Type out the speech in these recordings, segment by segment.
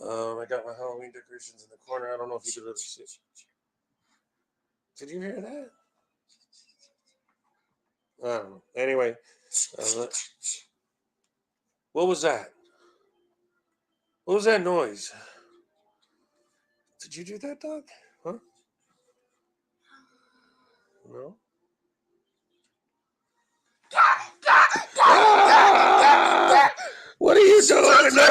I got my Halloween decorations in the corner. I don't know if you could really see. Did you hear that? I don't know. Anyway, what was that? What was that noise? Did you do that, dog? Huh? No? Ah! What are you doing? No!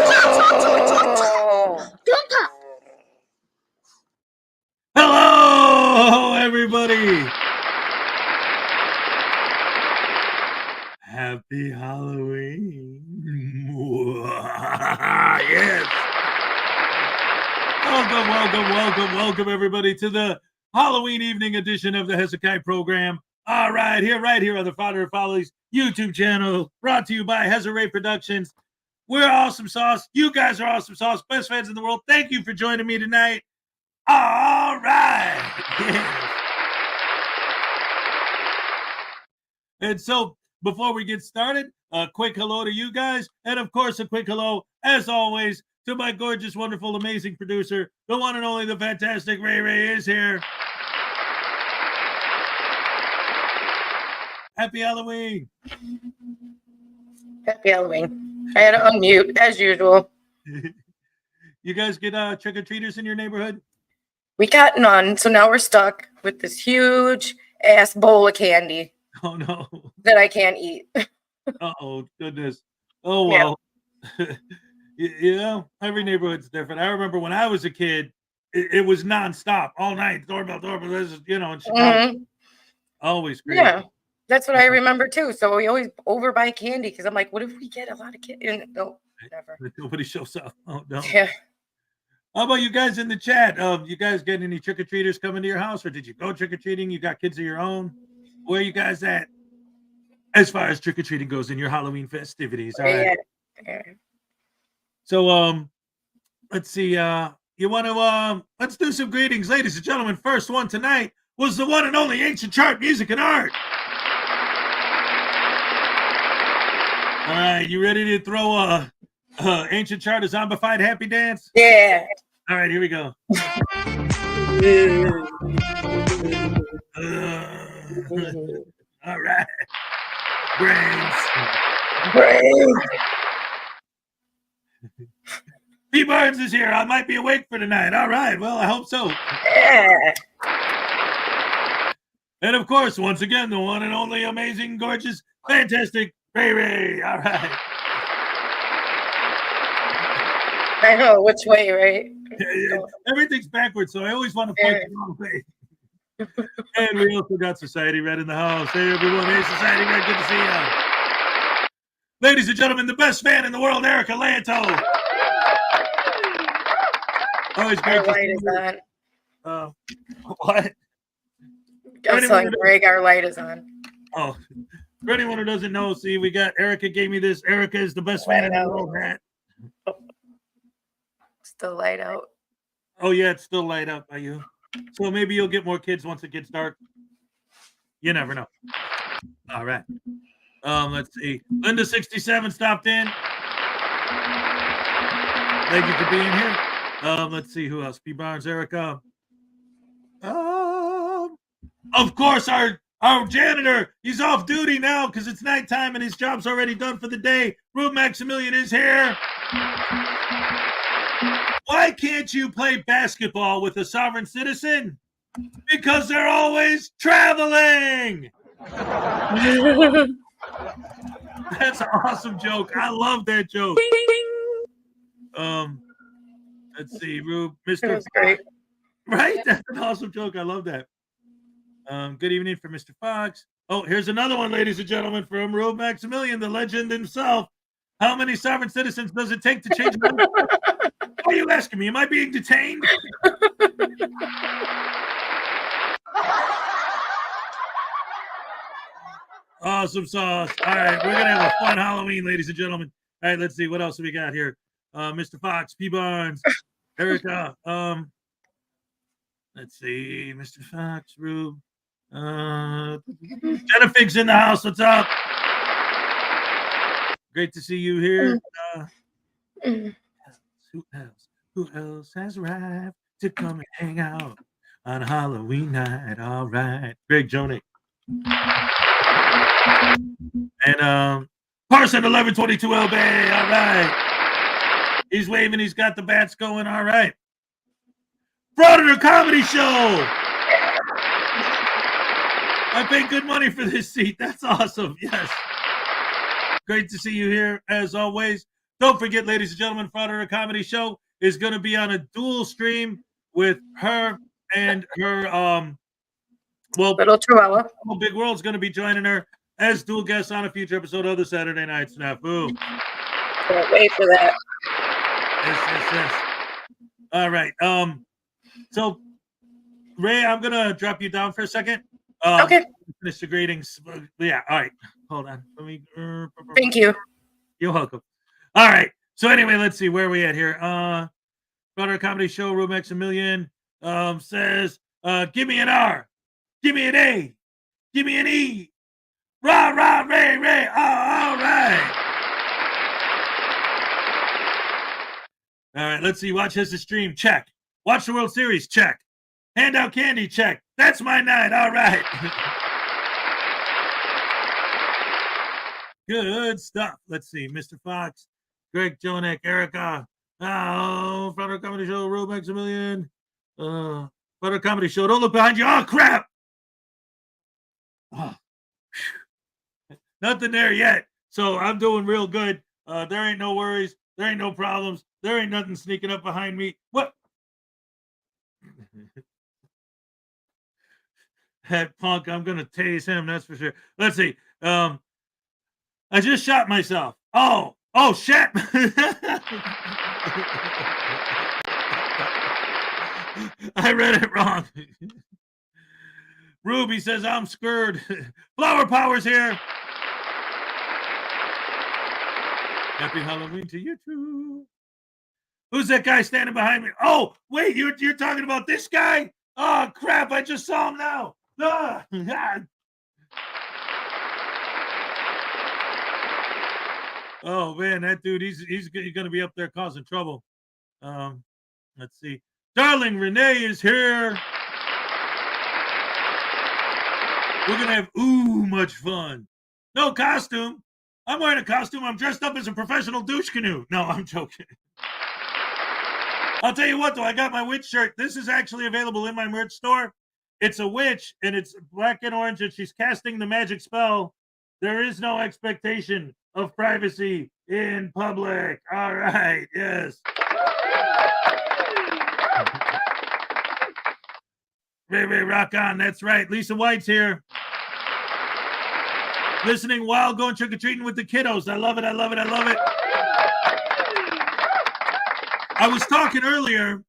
Hello, everybody. Happy Halloween. Yes. Welcome, everybody, to the Halloween evening edition of the Hezokuai program. All right, here on the Father of Follies YouTube channel, brought to you by Hezokuai Productions. We're awesome sauce. You guys are awesome sauce. Best fans in the world. Thank you for joining me tonight. All right. Yes. And so, before we get started, a quick hello to you guys. And of course, a quick hello, as always, to my gorgeous, wonderful, amazing producer, the one and only, the fantastic Ray Ray is here. Happy Halloween. Happy Halloween. I had to unmute, as usual. You guys get trick-or-treaters in your neighborhood? We got none, so now we're stuck with this huge ass bowl of candy. Oh, no. That I can't eat. Uh-oh, goodness. Oh, well. Yeah. You know, every neighborhood's different. I remember when I was a kid, it was nonstop all night. Doorbell. This is, in Chicago. Always crazy. Yeah, that's what I remember too. So we always overbuy candy because I'm like, what if we get a lot of candy? No, never. Nobody shows up. Oh, no. Yeah. How about you guys in the chat? You guys getting any trick-or-treaters coming to your house, or did you go trick-or-treating? You got kids of your own? Where are you guys at as far as trick-or-treating goes in your Halloween festivities? All right. Yeah. So, let's see. You want to let's do some greetings, ladies and gentlemen. First one tonight was the one and only Ancient Chart Music and Art. All right, you ready to throw Ancient Chart a zombified happy dance? Yeah. All right, here we go. All right. Brains. P. Barnes is here. I might be awake for tonight. All right. Well, I hope so. Yeah. And of course, once again, the one and only amazing, gorgeous, fantastic Ray Ray. All right. I know which way, right? Everything's backwards, so I always want to point the wrong way. And we also got Society Red in the house. Hey, everyone. Hey, Society Red. Good to see you. Ladies and gentlemen, the best fan in the world, Erica Lanto. Always great. Our light is on. What? I was telling Greg our light is on. Oh, for anyone who doesn't know, see, we got Erica gave me this. Erica is the best fan in the world hat. Still light out. Oh, yeah, it's still light up by you. So maybe you'll get more kids once it gets dark. You never know. All right. Let's see. Linda 67 stopped in. Thank you for being here. Let's see who else. P. Barnes, Erica. Of course, our janitor. He's off duty now because it's nighttime and his job's already done for the day. Rube Maximilian is here. Why can't you play basketball with a sovereign citizen? Because they're always traveling. That's an awesome joke. I love that joke. Let's see, Rube, Mr. Great. Right? That's an awesome joke. I love that. Good evening for Mr. Fox. Oh, here's another one, ladies and gentlemen, from Rube Maximilian, the legend himself. How many sovereign citizens does it take to change my life? Why are you asking me? Am I being detained? Awesome sauce. All right, we're going to have a fun Halloween, ladies and gentlemen. All right, let's see. What else do we got here? Mr. Fox, P. Barnes, Erica. Let's see. Mr. Fox, Rube. Jennifer's in the house. What's up? Great to see you here. Who else? Who else has arrived to come and hang out on Halloween night? All right. Greg Jonick. And Parson 1122 LB. All right. He's waving. He's got the bats going. All right. Frauditer Comedy Show. I paid good money for this seat. That's awesome. Yes. Great to see you here as always. Don't forget, ladies and gentlemen, Frauditer Comedy Show is going to be on a dual stream with her and her Little Truella. Big World's going to be joining her as dual guests on a future episode of the Saturday Night Snafu. Can't wait for that. Yes. All right. So Ray, I'm gonna drop you down for a second. Okay. Finish the greetings. Yeah. All right. Hold on. Let me. Thank you. You're welcome. All right. So anyway, let's see where are we at here. Frauditer Comedy Show, Room Maximilian says, "Give me an R, give me an A, give me an E, rah rah Ray Ray." Oh, all right. All right. Let's see. Watch his stream. Check. Watch the World Series. Check. Hand out candy. Check. That's my night. All right. Good stuff. Let's see. Mr. Fox, Greg Jonek, Erica. Oh, Frauditer Comedy Show, Road Maximilian. Frauditer Comedy Show. Don't look behind you. Oh, crap. Oh. Nothing there yet. So I'm doing real good. There ain't no worries. There ain't no problems. There ain't nothing sneaking up behind me. What? That punk, I'm gonna tase him, that's for sure. Let's see. I just shot myself. Oh shit. I read it wrong. Ruby says I'm scared. Flower Power's here. Happy Halloween to you too. Who's that guy standing behind me? Oh, wait, you're talking about this guy? Oh, crap, I just saw him now. Ah. Oh, man, that dude, he's going to be up there causing trouble. Let's see. Darling Renee is here. We're going to have much fun. No costume. I'm wearing a costume. I'm dressed up as a professional douche canoe. No, I'm joking. I'll tell you what, though, I got my witch shirt. This is actually available in my merch store. It's a witch, and it's black and orange, and she's casting the magic spell. There is no expectation of privacy in public. All right, yes. Ray Ray, rock on. That's right. Lisa White's here. Listening while going trick-or-treating with the kiddos. I love it. I love it. I love it. I was talking earlier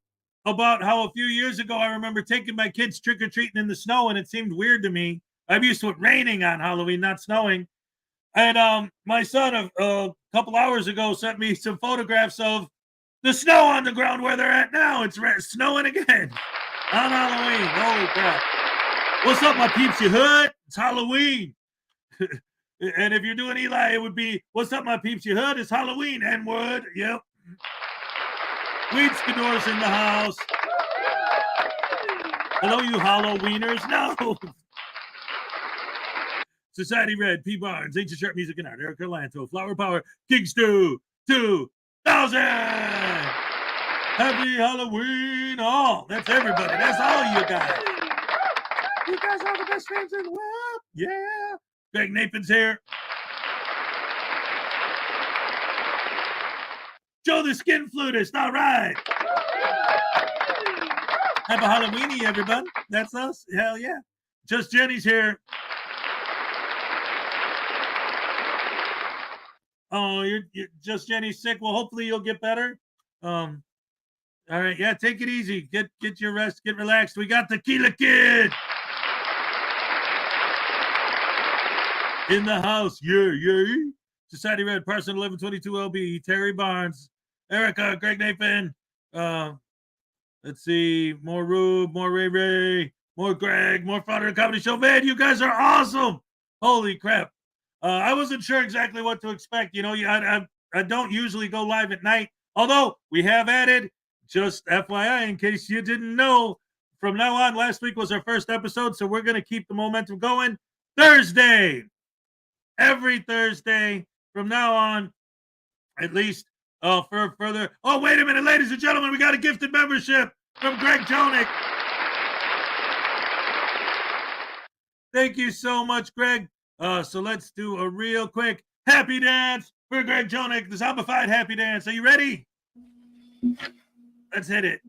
about how a few years ago I remember taking my kids trick-or-treating in the snow, and it seemed weird to me. I'm used to it raining on Halloween, not snowing. And my son a couple hours ago sent me some photographs of the snow on the ground where they're at now. It's snowing again on Halloween. Holy crap. What's up, my peeps? You heard? It's Halloween. And if you're doing Eli, it would be, what's up, my peeps? You heard? It's Halloween. N-word. Yep. Weed Skidor's in the house. Hello, you Halloweeners. No. Society Red, P. Barnes, Ancient Sharp Music and Art, Erica Lanto, Flower Power, King Stew, 2000. Happy Halloween, all. That's everybody. That's all you guys. You guys are the best fans in the world. Yeah. Greg Nathan's here. Joe the Skin Flutist. All right. Happy Halloweeny, everybody. That's us. Hell yeah. Just Jenny's here. Oh, you're just Jenny's sick. Well, hopefully you'll get better. All right, yeah, take it easy. Get your rest. Get relaxed. We got Tequila Kid in the house. Yeah. Society Red, Parson 1122 LB, Terry Barnes, Erica, Greg Nathan. Let's see, more Rube, more Ray Ray, more Greg, more Frauditer Comedy Show. Man, you guys are awesome. Holy crap. I wasn't sure exactly what to expect. You know, I don't usually go live at night, although we have added just FYI, in case you didn't know, from now on, last week was our first episode, so we're going to keep the momentum going. Thursday, every Thursday from now on, at least for further. Oh, wait a minute, ladies and gentlemen, we got a gifted membership from Greg Jonick. Thank you so much, Greg. So let's do a real quick happy dance for Greg Jonick, the zombified happy dance. Are you ready? Let's hit it.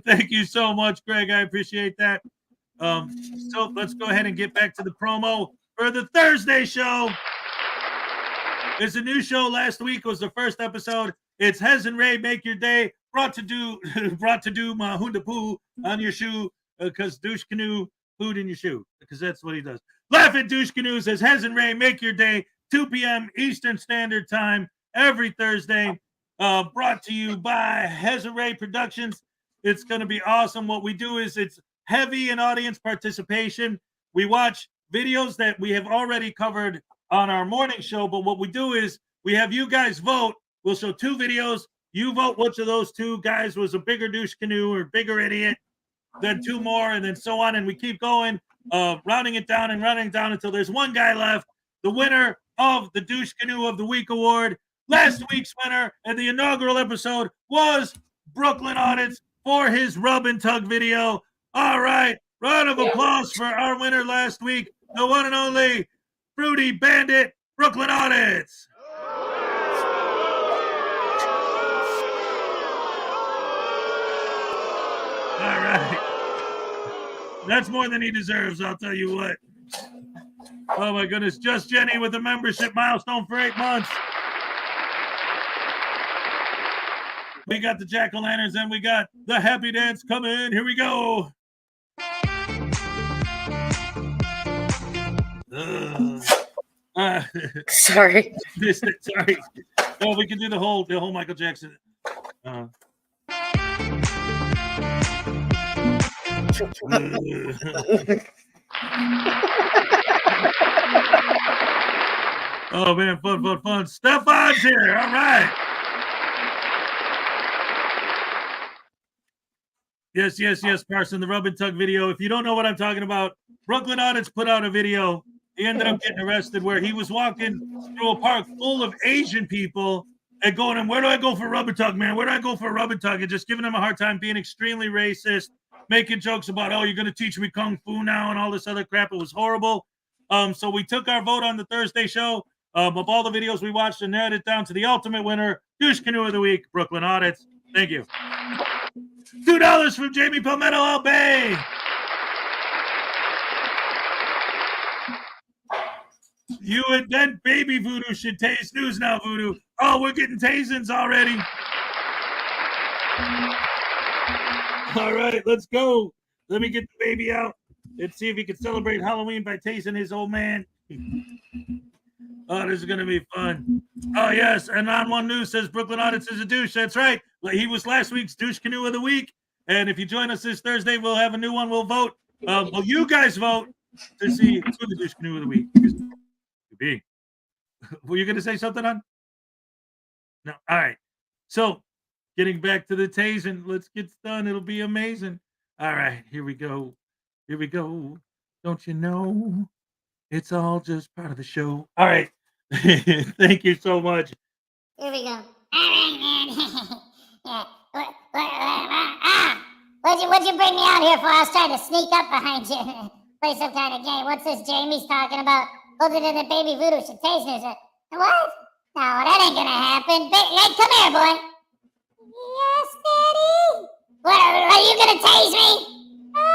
Thank you so much, Greg. I appreciate that. So let's go ahead and get back to the promo for the Thursday show. It's a new show. Last week was the first episode. It's Hez and Ray Make Your Day. Brought to do my hunda poo on your shoe because douche canoe food in your shoe because that's what he does. Laugh at Douche Canoes as Hez and Ray Make Your Day, 2 p.m. Eastern Standard Time every Thursday. Brought to you by Hezokuai Productions. It's going to be awesome. What we do is it's heavy in audience participation. We watch videos that we have already covered on our morning show, but what we do is we have you guys vote. We'll show 2 videos. You vote which of those 2 guys was a bigger douche canoe or bigger idiot, then 2 more, and then so on. And we keep going, rounding it down and running down until there's 1 guy left. The winner of the Douche Canoe of the Week award. Last week's winner at the inaugural episode was Brooklyn Audits for his rub and tug video. All right, round of applause for our winner last week, the one and only Fruity Bandit Brooklyn Audits. All right. That's more than he deserves, I'll tell you what. Oh, my goodness. Just Jenny with a membership milestone for 8 months. We got the jack-o'-lanterns and we got the happy dance coming. Here we go. Sorry. Sorry. Oh, we can do the whole Michael Jackson. Oh man, fun. Stefan's here. All right. Yes, Carson, the rub and tug video. If you don't know what I'm talking about, Brooklyn Audits put out a video. He ended up getting arrested where he was walking through a park full of Asian people and going, and where do I go for rub and tug, man? Where do I go for rub and tug? And just giving them a hard time, being extremely racist, making jokes about, oh, you're going to teach me Kung Fu now and all this other crap. It was horrible. So we took our vote on the Thursday show of all the videos we watched and narrowed it down to the ultimate winner, Douche Canoe of the Week, Brooklyn Audits. Thank you. $2 from Jamie Palmetto Al Bay. You and then baby Voodoo should taste news now, Voodoo. Oh, we're getting tasings already. All right, let's go. Let me get the baby out and see if he can celebrate Halloween by tasing his old man. Oh, this is going to be fun. Oh, yes. And On One News says Brooklyn Audits is a douche. That's right. He was last week's Douche Canoe of the Week. And if you join us this Thursday, we'll have a new one. We'll vote. Well, you guys vote to see who the Douche Canoe of the Week is. Be. Were you going to say something on? No. All right. So getting back to the tasing, let's get done. It'll be amazing. All right. Here we go. Don't you know? It's all just part of the show. All right. Thank you so much. Here we go. What'd you bring me out here for? I was trying to sneak up behind you. Play some kind of game. What's this Jamie's talking about? Other than the baby Voodoo should taste this. What? No, that ain't gonna happen. Hey, come here, boy. Yes, Daddy. What, are you gonna tase me? No,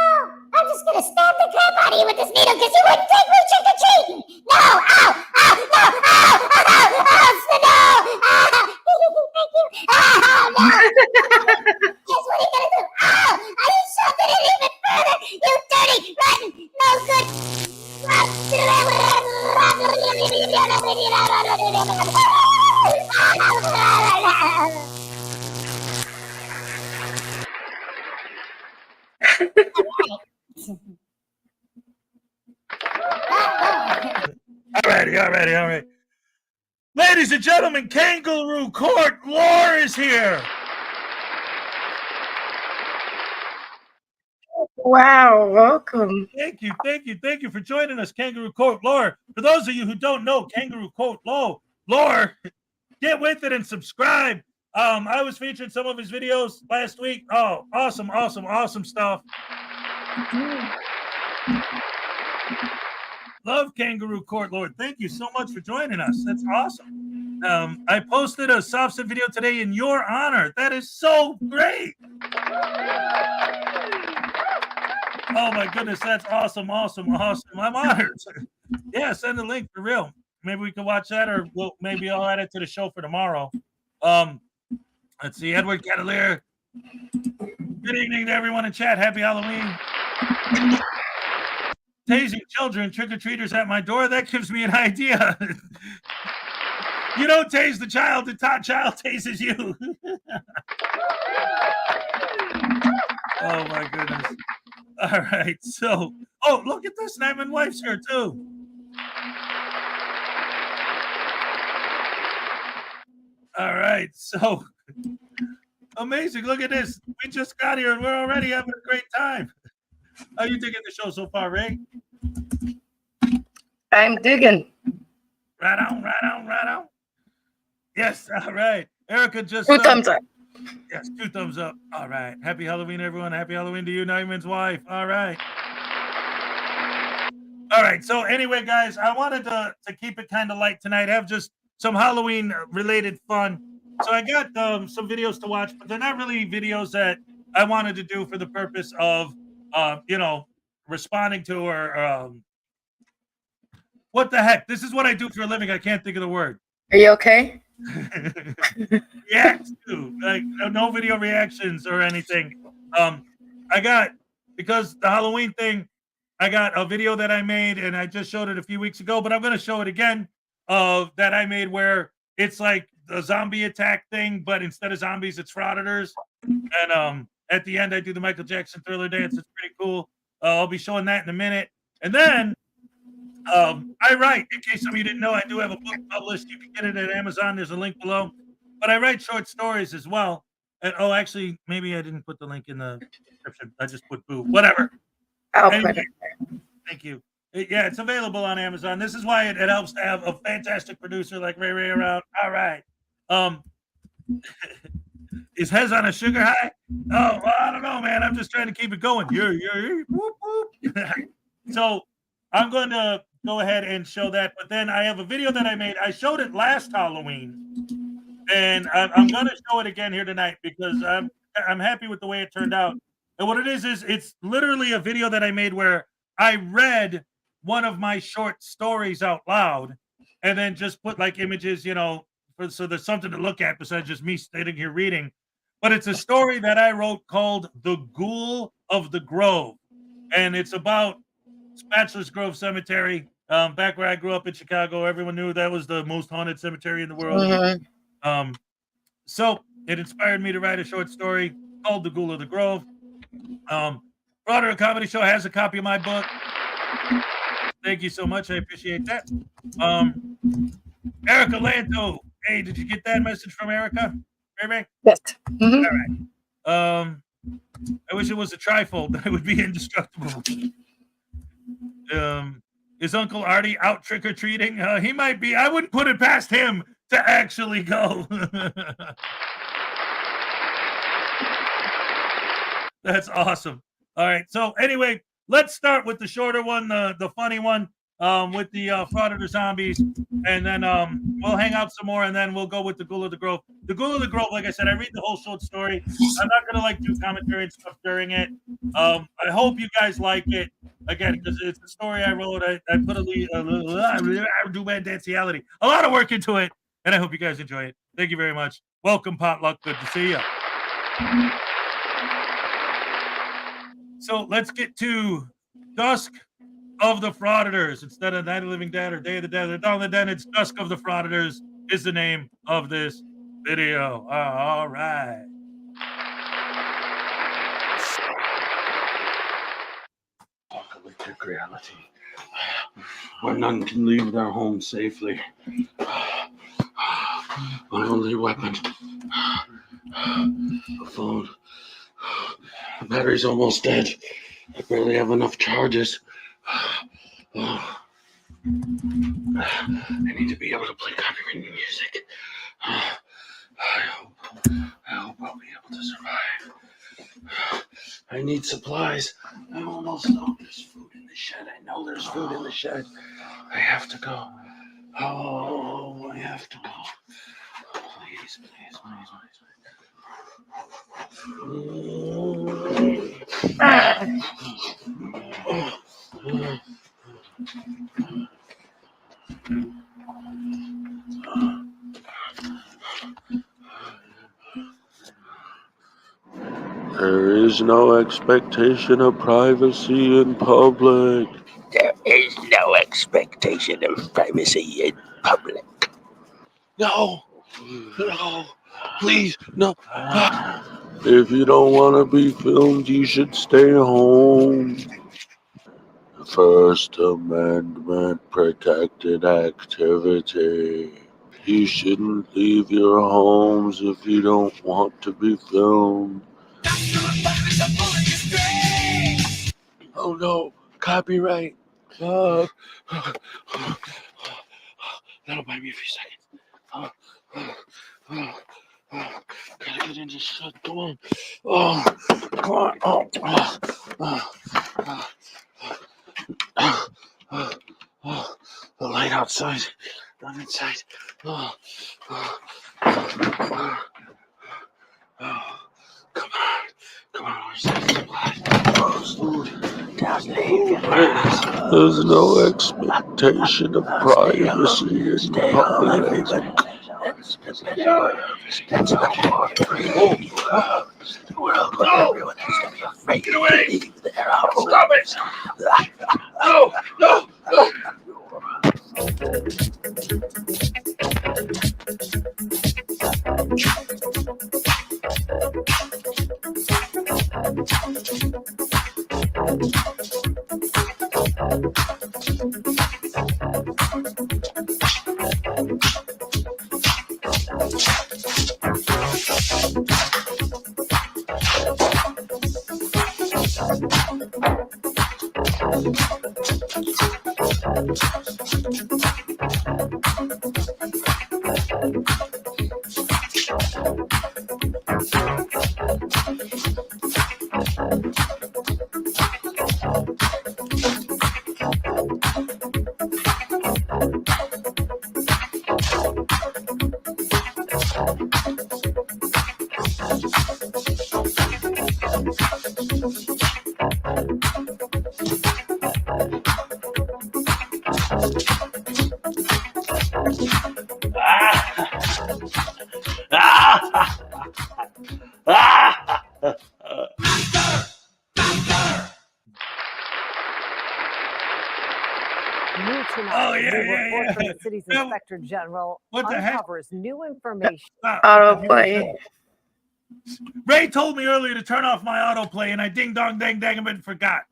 I'm just gonna stab the crap out of you with this needle because you wouldn't take me trick-or-treating. No, ow, no, thank you. Oh, no. Yes, what are you gonna do? Ow, you shoved it in even further. You dirty, rotten, no good. right. Ladies and gentlemen, Kangaroo Court Lore is here. Wow, welcome. Thank you for joining us, Kangaroo Court Lore. For those of you who don't know, Kangaroo Court Lore, get with it and subscribe. I was featuring some of his videos last week. Oh, awesome stuff. Love Kangaroo Court Lord. Thank you so much for joining us. That's awesome. I posted a soft set video today in your honor. That is so great. Oh my goodness, that's awesome. I'm honored. Yeah, send the link for real. Maybe we can watch that, or maybe I'll add it to the show for tomorrow. Let's see, Edward Catalier. Good evening to everyone in chat. Happy Halloween. Tasing children, trick-or-treaters at my door. That gives me an idea. You don't tase the child child tases you. Oh my goodness. All right, so look at this. Nyman wife's here too. All right, so amazing. Look at this. We just got here and we're already having a great time. How are you digging the show so far, Ray? I'm digging. Right on. Yes, all right. Erica just 2 thumbs up. Yes, 2 thumbs up. All right. Happy Halloween, everyone. Happy Halloween to you, Nyman's wife. All right. All right. So anyway, guys, I wanted to keep it kind of light tonight. Have just some Halloween related fun. So I got some videos to watch, but they're not really videos that I wanted to do for the purpose of responding to or what the heck? This is what I do for a living. I can't think of the word. Are you okay? React to, like, no video reactions or anything. Because the Halloween thing, I got a video that I made and I just showed it a few weeks ago, but I'm going to show it again that I made where it's like the zombie attack thing, but instead of zombies, it's frauditors. And at the end, I do the Michael Jackson Thriller dance. It's pretty cool. I'll be showing that in a minute. And then I write, in case some of you didn't know, I do have a book published. You can get it at Amazon. There's a link below. But I write short stories as well. And actually, maybe I didn't put the link in the description. I just put boo. Whatever. I'll put it there. Thank you. Yeah, it's available on Amazon. This is why it helps to have a fantastic producer like Ray around. All right. Is Hez on a sugar high? Oh, well, I don't know, man. I'm just trying to keep it going. Yeah. Whoop, whoop. So I'm going to go ahead and show that. But then I have a video that I made. I showed it last Halloween. And I'm going to show it again here tonight because I'm happy with the way it turned out. And what it is it's literally a video that I made where I read one of my short stories out loud and then just put like images, so there's something to look at besides just me sitting here reading. But it's a story that I wrote called The Ghoul of the Grove. And it's about Spatula's Grove Cemetery. Back where I grew up in Chicago, everyone knew that was the most haunted cemetery in the world. Mm-hmm. So it inspired me to write a short story called The Ghoul of the Grove. Broader Comedy Show has a copy of my book. Thank you so much. I appreciate that. Erica Lanto. Hey, did you get that message from Erica? Ray? Yes. Mm-hmm. All right. I wish it was a trifold. That would be indestructible. Is Uncle Artie out trick-or-treating? He might be. I wouldn't put it past him to actually go. That's awesome. All right. So anyway, let's start with the shorter one, the funny one, with the frauditor zombies, and then we'll hang out some more, and then we'll go with the Ghoul of the Grove. The Ghoul of the Grove, like I said, I read the whole short story. I'm not gonna do commentary and stuff during it. I hope you guys like it again because it's a story I wrote. I put a lot of work into it, and I hope you guys enjoy it. Thank you very much. Welcome, Potluck. Good to see you. So let's get to Dusk of the Frauditors. Instead of Night of the Living Dead or Day of the Dead or Dawn of the Dead, it's Dusk of the Frauditors is the name of this video. All right. Apocalyptic reality. where none can leave their home safely. My only weapon. The phone. The battery's almost dead. I barely have enough charges. I need to be able to play copyrighted music. I hope I'll be able to survive. I need supplies. I almost know there's food in the shed. I know there's food in the shed. I have to go. Oh, I have to go. Please, please, please, please. There is no expectation of privacy in public. There is no expectation of privacy in public. No, please, no. If you don't want to be filmed, you should stay home. First Amendment protected activity. You shouldn't leave your homes if you don't want to be filmed. Oh no, copyright. That'll buy me a few seconds. Gotta get in this shit. Come on. Come on. The light outside, not inside. Come on, where's that supply? Food. There's no expectation of privacy in public. That's not more free. The world where everyone has to be afraid to leave their homes. Stop it! No! New tonight, Oh, yeah, a new yeah, report yeah. from the city's That- Inspector General What the heck? uncovers new information. Autoplay. Ray told me earlier to turn off my autoplay, and I ding dong dang dang and forgot.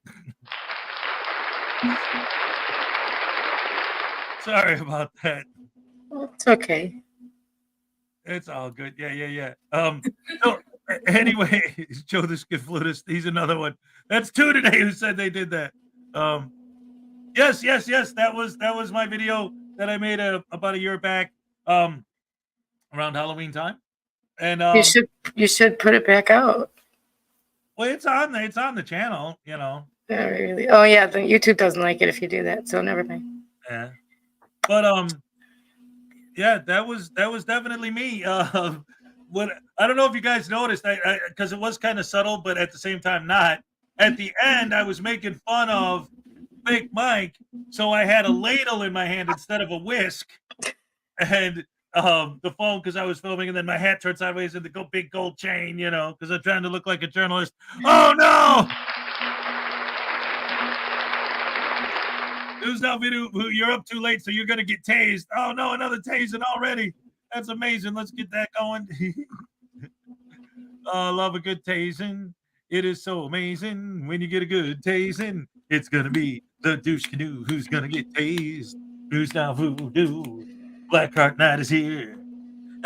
Sorry about that. It's okay. It's all good. Yeah. So anyway, Joe the Skid Flutist, he's another one. That's two today who said they did that. Yes. That was my video that I made about a year back, around Halloween time. And You should put it back out. well, it's on the channel, you know. Yeah, really. Oh yeah, the YouTube doesn't like it if you do that, so never mind. Yeah. But yeah, that was definitely me. What I don't know if you guys noticed, I because it was kind of subtle, but at the same time not. At the end, I was making fun of Fake Mike, so I had a ladle in my hand instead of a whisk, and the phone because I was filming, and then my hat turned sideways and the big gold chain, you know, because I'm trying to look like a journalist. Oh no! News Now video, you're up too late, so you're gonna get tased. Oh no, another tasing already. That's amazing. Let's get that going. Love a good tasing. It is so amazing when you get a good tasing. It's gonna be The douche canoe, who's gonna get tased? Who's now voodoo? Blackheart Night is here.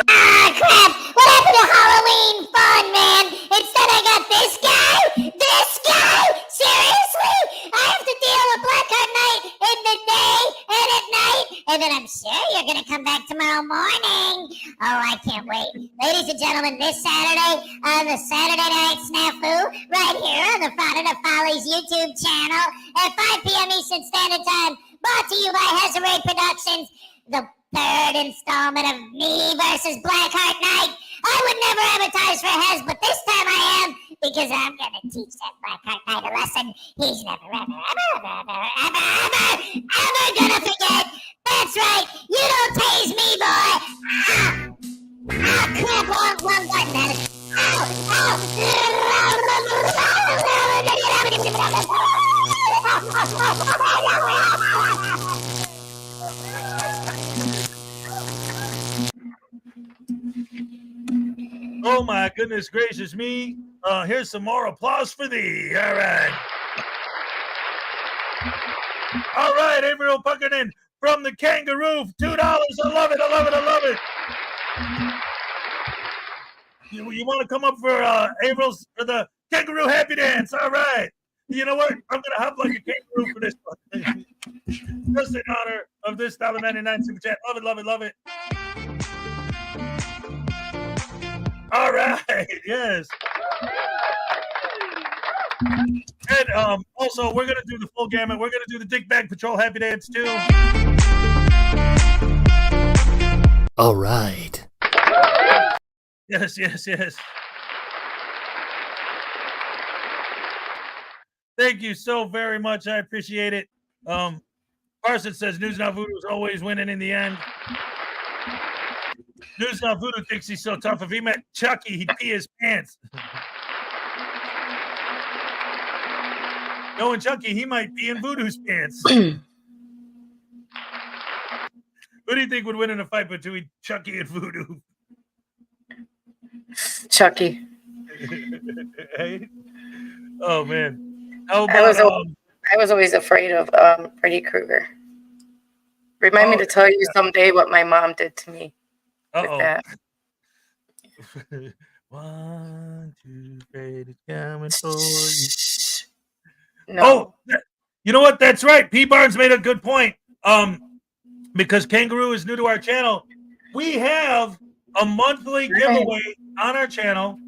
Ah, crap! What happened to Halloween fun, man? Instead, I got this guy? This guy? Seriously? I have to deal with Blackheart Night in the day and at night? And then I'm sure you're gonna come back tomorrow morning. Oh, I can't wait. Ladies and gentlemen, this Saturday on the Saturday Night Snafu, right here on the Father to Follies YouTube channel at 5 p.m. Eastern Standard Time, brought to you by Hezokuai Productions, the third installment of me versus Blackheart Knight. I would never advertise for Hez, but this time I am, because I'm gonna teach that Blackheart Knight a lesson he's never, ever gonna forget. That's right, you don't tase me, boy. Crap, wrong button, man. Oh my goodness gracious me. Here's some more applause for thee. All right. All right, Averill Puckerton from the Kangaroo. $2. I love it. I love it. I love it. You want to come up for Averill's for the Kangaroo Happy Dance? All right. You know what? I'm gonna hop like a kangaroo for this one. Just in honor of this $1.99 super chat. Love it, love it, love it. All right, yes. And also, we're going to do the full gamut. We're going to do the Dick Bag Patrol Happy Dance, too. All right. Yes, yes, yes. Thank you so very much. I appreciate it. Parson says, News Now Voodoo is always winning in the end. News Now Voodoo thinks he's so tough. If he met Chucky, he'd pee his pants. Knowing Chucky, he might pee in Voodoo's pants. Who do you think would win in a fight between Chucky and Voodoo? Chucky. Hey? Oh, man. How about, I was always afraid of Freddy Krueger. Remind me to tell you someday what my mom did to me. Uh-oh. That. 1, 2, Freddy's coming for you. No. Oh, you know what? That's right. P. Barnes made a good point. Because Kangaroo is new to our channel, we have a monthly giveaway on our channel.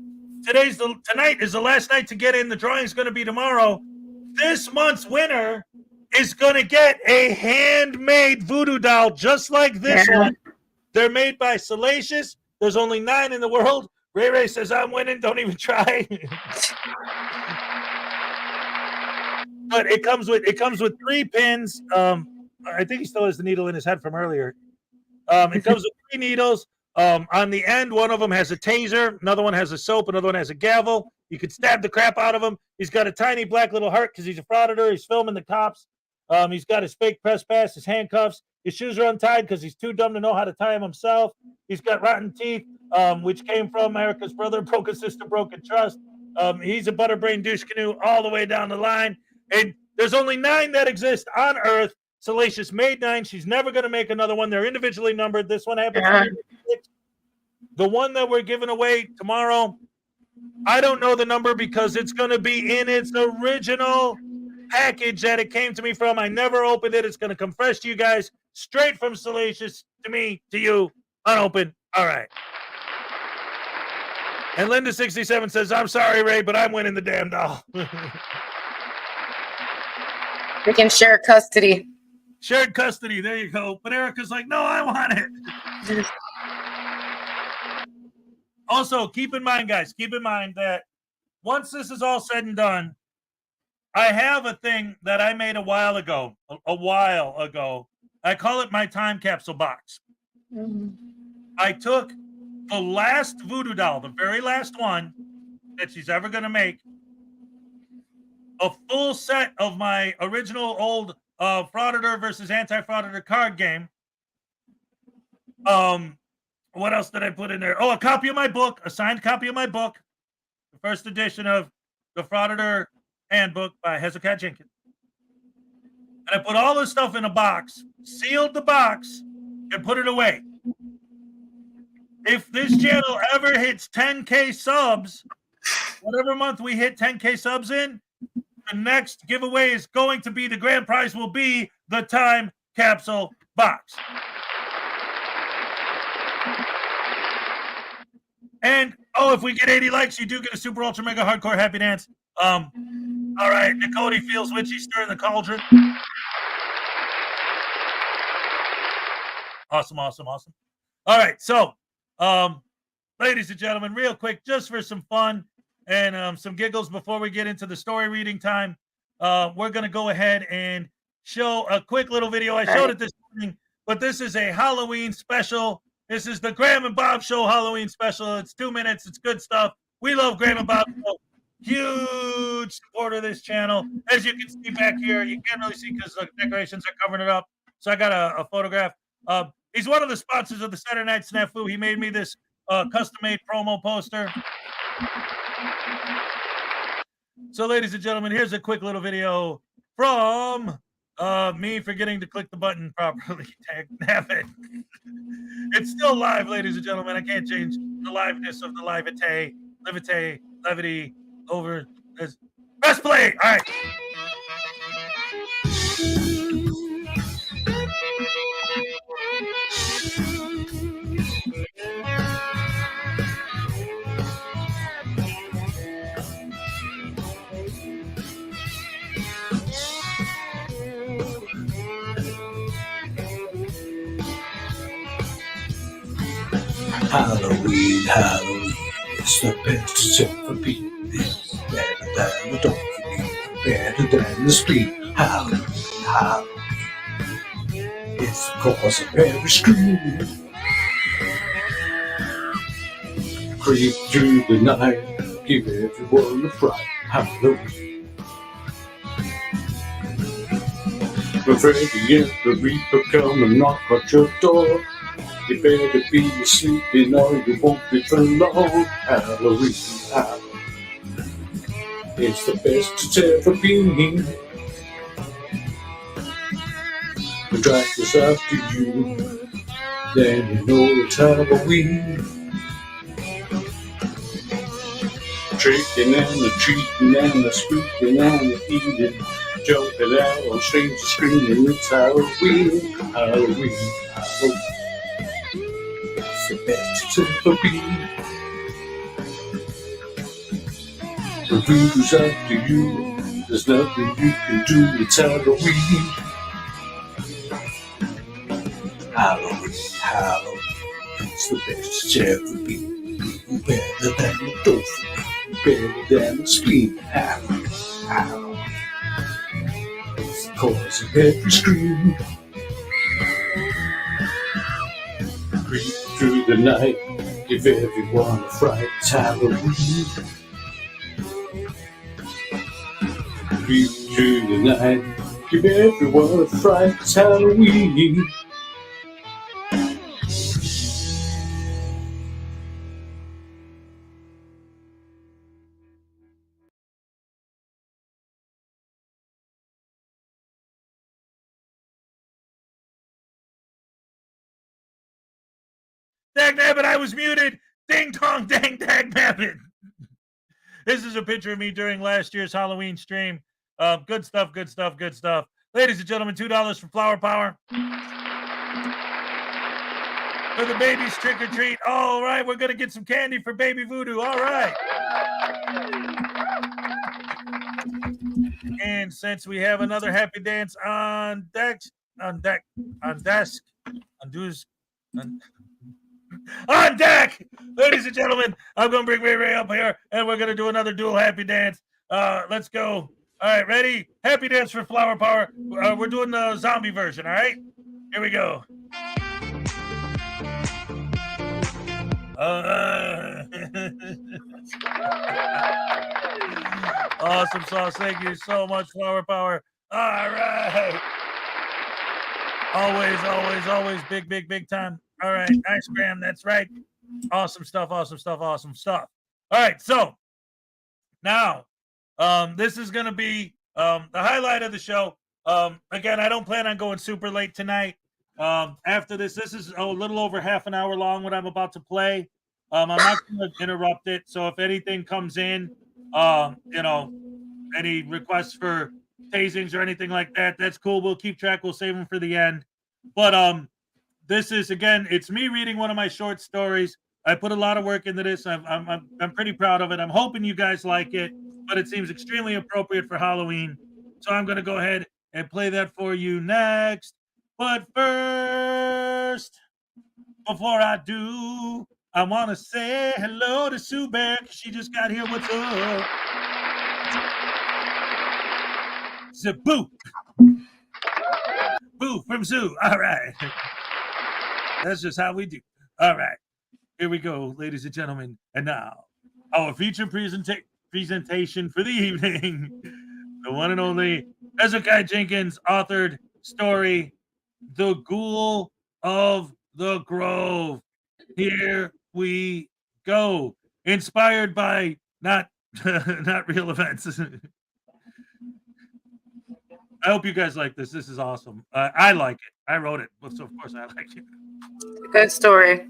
Tonight is the last night to get in. The drawing is going to be tomorrow. This month's winner is going to get a handmade voodoo doll just like this one. They're made by Salacious. There's only 9 in the world. Ray Ray says, I'm winning. Don't even try. But it comes with 3 pins. I think he still has the needle in his head from earlier. It comes with 3 needles. On the end, one of them has a taser. Another one has a soap. Another one has a gavel. You could stab the crap out of him. He's got a tiny black little heart because he's a frauditor. He's filming the cops. He's got his fake press pass, his handcuffs. His shoes are untied because he's too dumb to know how to tie them himself. He's got rotten teeth, which came from America's brother, broken sister, broken trust. He's a butterbrain douche canoe all the way down the line. And there's only 9 that exist on Earth. Salacious made 9. She's never going to make another one. They're individually numbered. This one happens. The one that we're giving away tomorrow, I don't know the number because it's going to be in its original package that it came to me from. I never opened it. It's going to come fresh to you guys, straight from Salacious to me, to you, unopened. All right. And Linda67 says, I'm sorry, Ray, but I'm winning the damn doll. We can share custody. Shared custody. There you go. But Erica's like, no, I want it. Also, keep in mind, guys, that once this is all said and done, I have a thing that I made a while ago. I call it my time capsule box. I took the last voodoo doll, the very last one that she's ever going to make, a full set of my original old frauditor versus anti-frauditor card game. What else did I put in there? Oh, a copy of my book, a signed copy of my book, the first edition of the Frauditor Handbook by Hezekiah Jenkins. and I put all this stuff in a box, sealed the box, and put it away. If this channel ever hits 10K subs, whatever month we hit 10K subs in, the next giveaway is going to be, the grand prize will be the time capsule box. And if we get 80 likes, you do get a super ultra mega hardcore happy dance. All right, Nicody feels witchy, stirring the cauldron. Awesome. All right, so ladies and gentlemen, real quick, just for some fun and some giggles before we get into the story reading time, we're going to go ahead and show a quick little video. I showed it this morning, but this is a Halloween special. This is the Graham and Bob Show Halloween special. It's 2 minutes. It's good stuff. We love Graham and Bob Show. Huge supporter of this channel. As you can see back here, you can't really see because the decorations are covering it up. So I got a photograph. He's one of the sponsors of the Saturday Night Snafu. He made me this custom-made promo poster. So, ladies and gentlemen, here's a quick little video from me forgetting to click the button properly. Damn it. It's still live, ladies and gentlemen. I can't change the liveness of the levity over this. Press play. All right. Halloween, it's the best it's ever been. It's better than the dolphin, better than the spleen. Halloween, it's the cause of every scream. Creep through the night, give everyone a fright. Halloween. When Freddy and the Reaper come and knock at your door, you better be sleeping or you won't be for long. Halloween, it's the best it's ever been. When Dracula's after you, then you know it's Halloween. Tricking and a treating and a spooking and a eating, jumping out on strangers screaming, it's Halloween, Halloween, Halloween. The best it's ever been. The voodoo's after you, there's nothing you can do, it's Halloween. Halloween, it's the best it's ever been. Better than the dolphin, better than the spleen. Halloween, it's the cause of every scream. Creep through the night, give everyone a fright. It's Halloween. Creep through the night, give everyone a fright. It's Halloween. Dag nabbit, I was muted. Ding dong, dang, dag nabbit. This is a picture of me during last year's Halloween stream. Good stuff. Ladies and gentlemen, $2 for Flower Power. For the baby's trick or treat. All right, we're going to get some candy for Baby Voodoo. All right. And since we have another happy dance on desk, on deck, ladies and gentlemen, I'm going to bring Ray Ray up here, and we're going to do another dual happy dance. Let's go. All right, ready? Happy dance for Flower Power. We're doing the zombie version, all right? Here we go. Awesome sauce. Thank you so much, Flower Power. All right. Always big time. All right, nice, Graham. That's right. Awesome stuff. All right, so now this is going to be the highlight of the show. Again, I don't plan on going super late tonight. After this is a little over half an hour long what I'm about to play. I'm not going to interrupt it. So if anything comes in, any requests for tasings or anything like that, that's cool. We'll keep track. We'll save them for the end. But this is, again, it's me reading one of my short stories. I put a lot of work into this. I'm pretty proud of it. I'm hoping you guys like it, but it seems extremely appropriate for Halloween. So I'm going to go ahead and play that for you next. But first, before I do, I want to say hello to Sue Bear because she just got here. What's up? Zip boo. Boo from Sue. All right. That's just how we do. All right. Here we go, ladies and gentlemen. And now, our feature presentation for the evening. The one and only Hezokuai Jenkins authored story, The Ghoul of the Grove. Here we go. Inspired by not real events. I hope you guys like this. This is awesome. I like it. I wrote it, so of course I like it. Good story.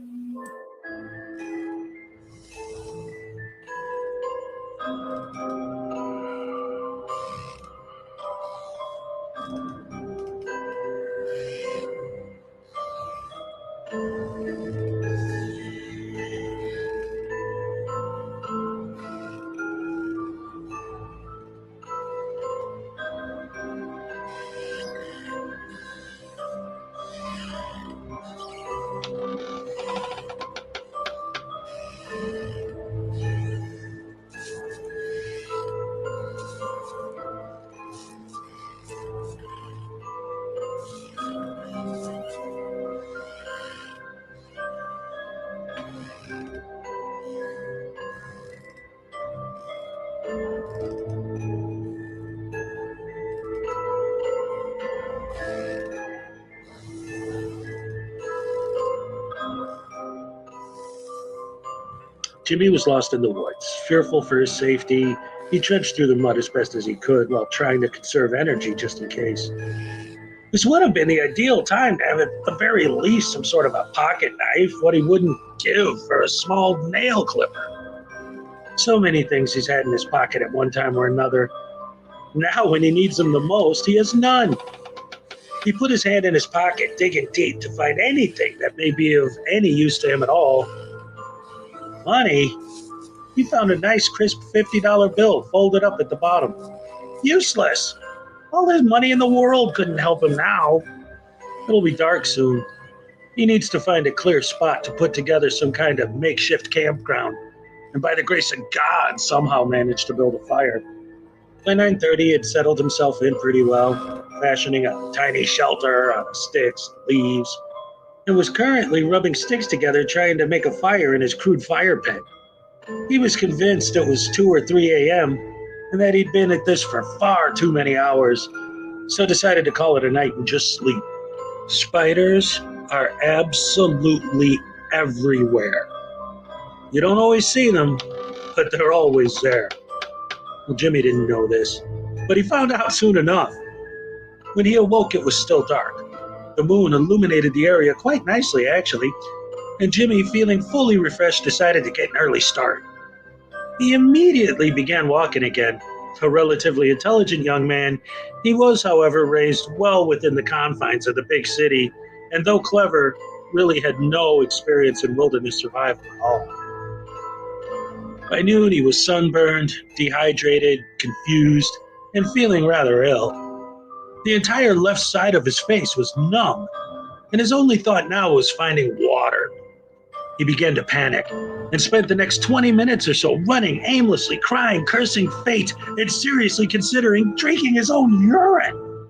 Jimmy was lost in the woods. Fearful for his safety, he trudged through the mud as best as he could while trying to conserve energy just in case. This would have been the ideal time to have at the very least some sort of a pocket knife, what he wouldn't give for a small nail clipper. So many things he's had in his pocket at one time or another. Now when he needs them the most, he has none. He put his hand in his pocket, digging deep to find anything that may be of any use to him at all. Money? He found a nice crisp $50 bill folded up at the bottom. Useless. All his money in the world couldn't help him now. It'll be dark soon. He needs to find a clear spot to put together some kind of makeshift campground, and by the grace of God, somehow managed to build a fire. By 9:30, he had settled himself in pretty well, fashioning a tiny shelter out of sticks, leaves, and was currently rubbing sticks together trying to make a fire in his crude fire pit. He was convinced it was 2 or 3 a.m. and that he'd been at this for far too many hours, so decided to call it a night and just sleep. Spiders are absolutely everywhere. You don't always see them, but they're always there. Well, Jimmy didn't know this, but he found out soon enough. When he awoke, it was still dark. The moon illuminated the area quite nicely, actually, and Jimmy, feeling fully refreshed, decided to get an early start. He immediately began walking again. A relatively intelligent young man, he was, however, raised well within the confines of the big city, and though clever, really had no experience in wilderness survival at all. By noon, he was sunburned, dehydrated, confused, and feeling rather ill. The entire left side of his face was numb, and his only thought now was finding water. He began to panic and spent the next 20 minutes or so running aimlessly, crying, cursing fate, and seriously considering drinking his own urine.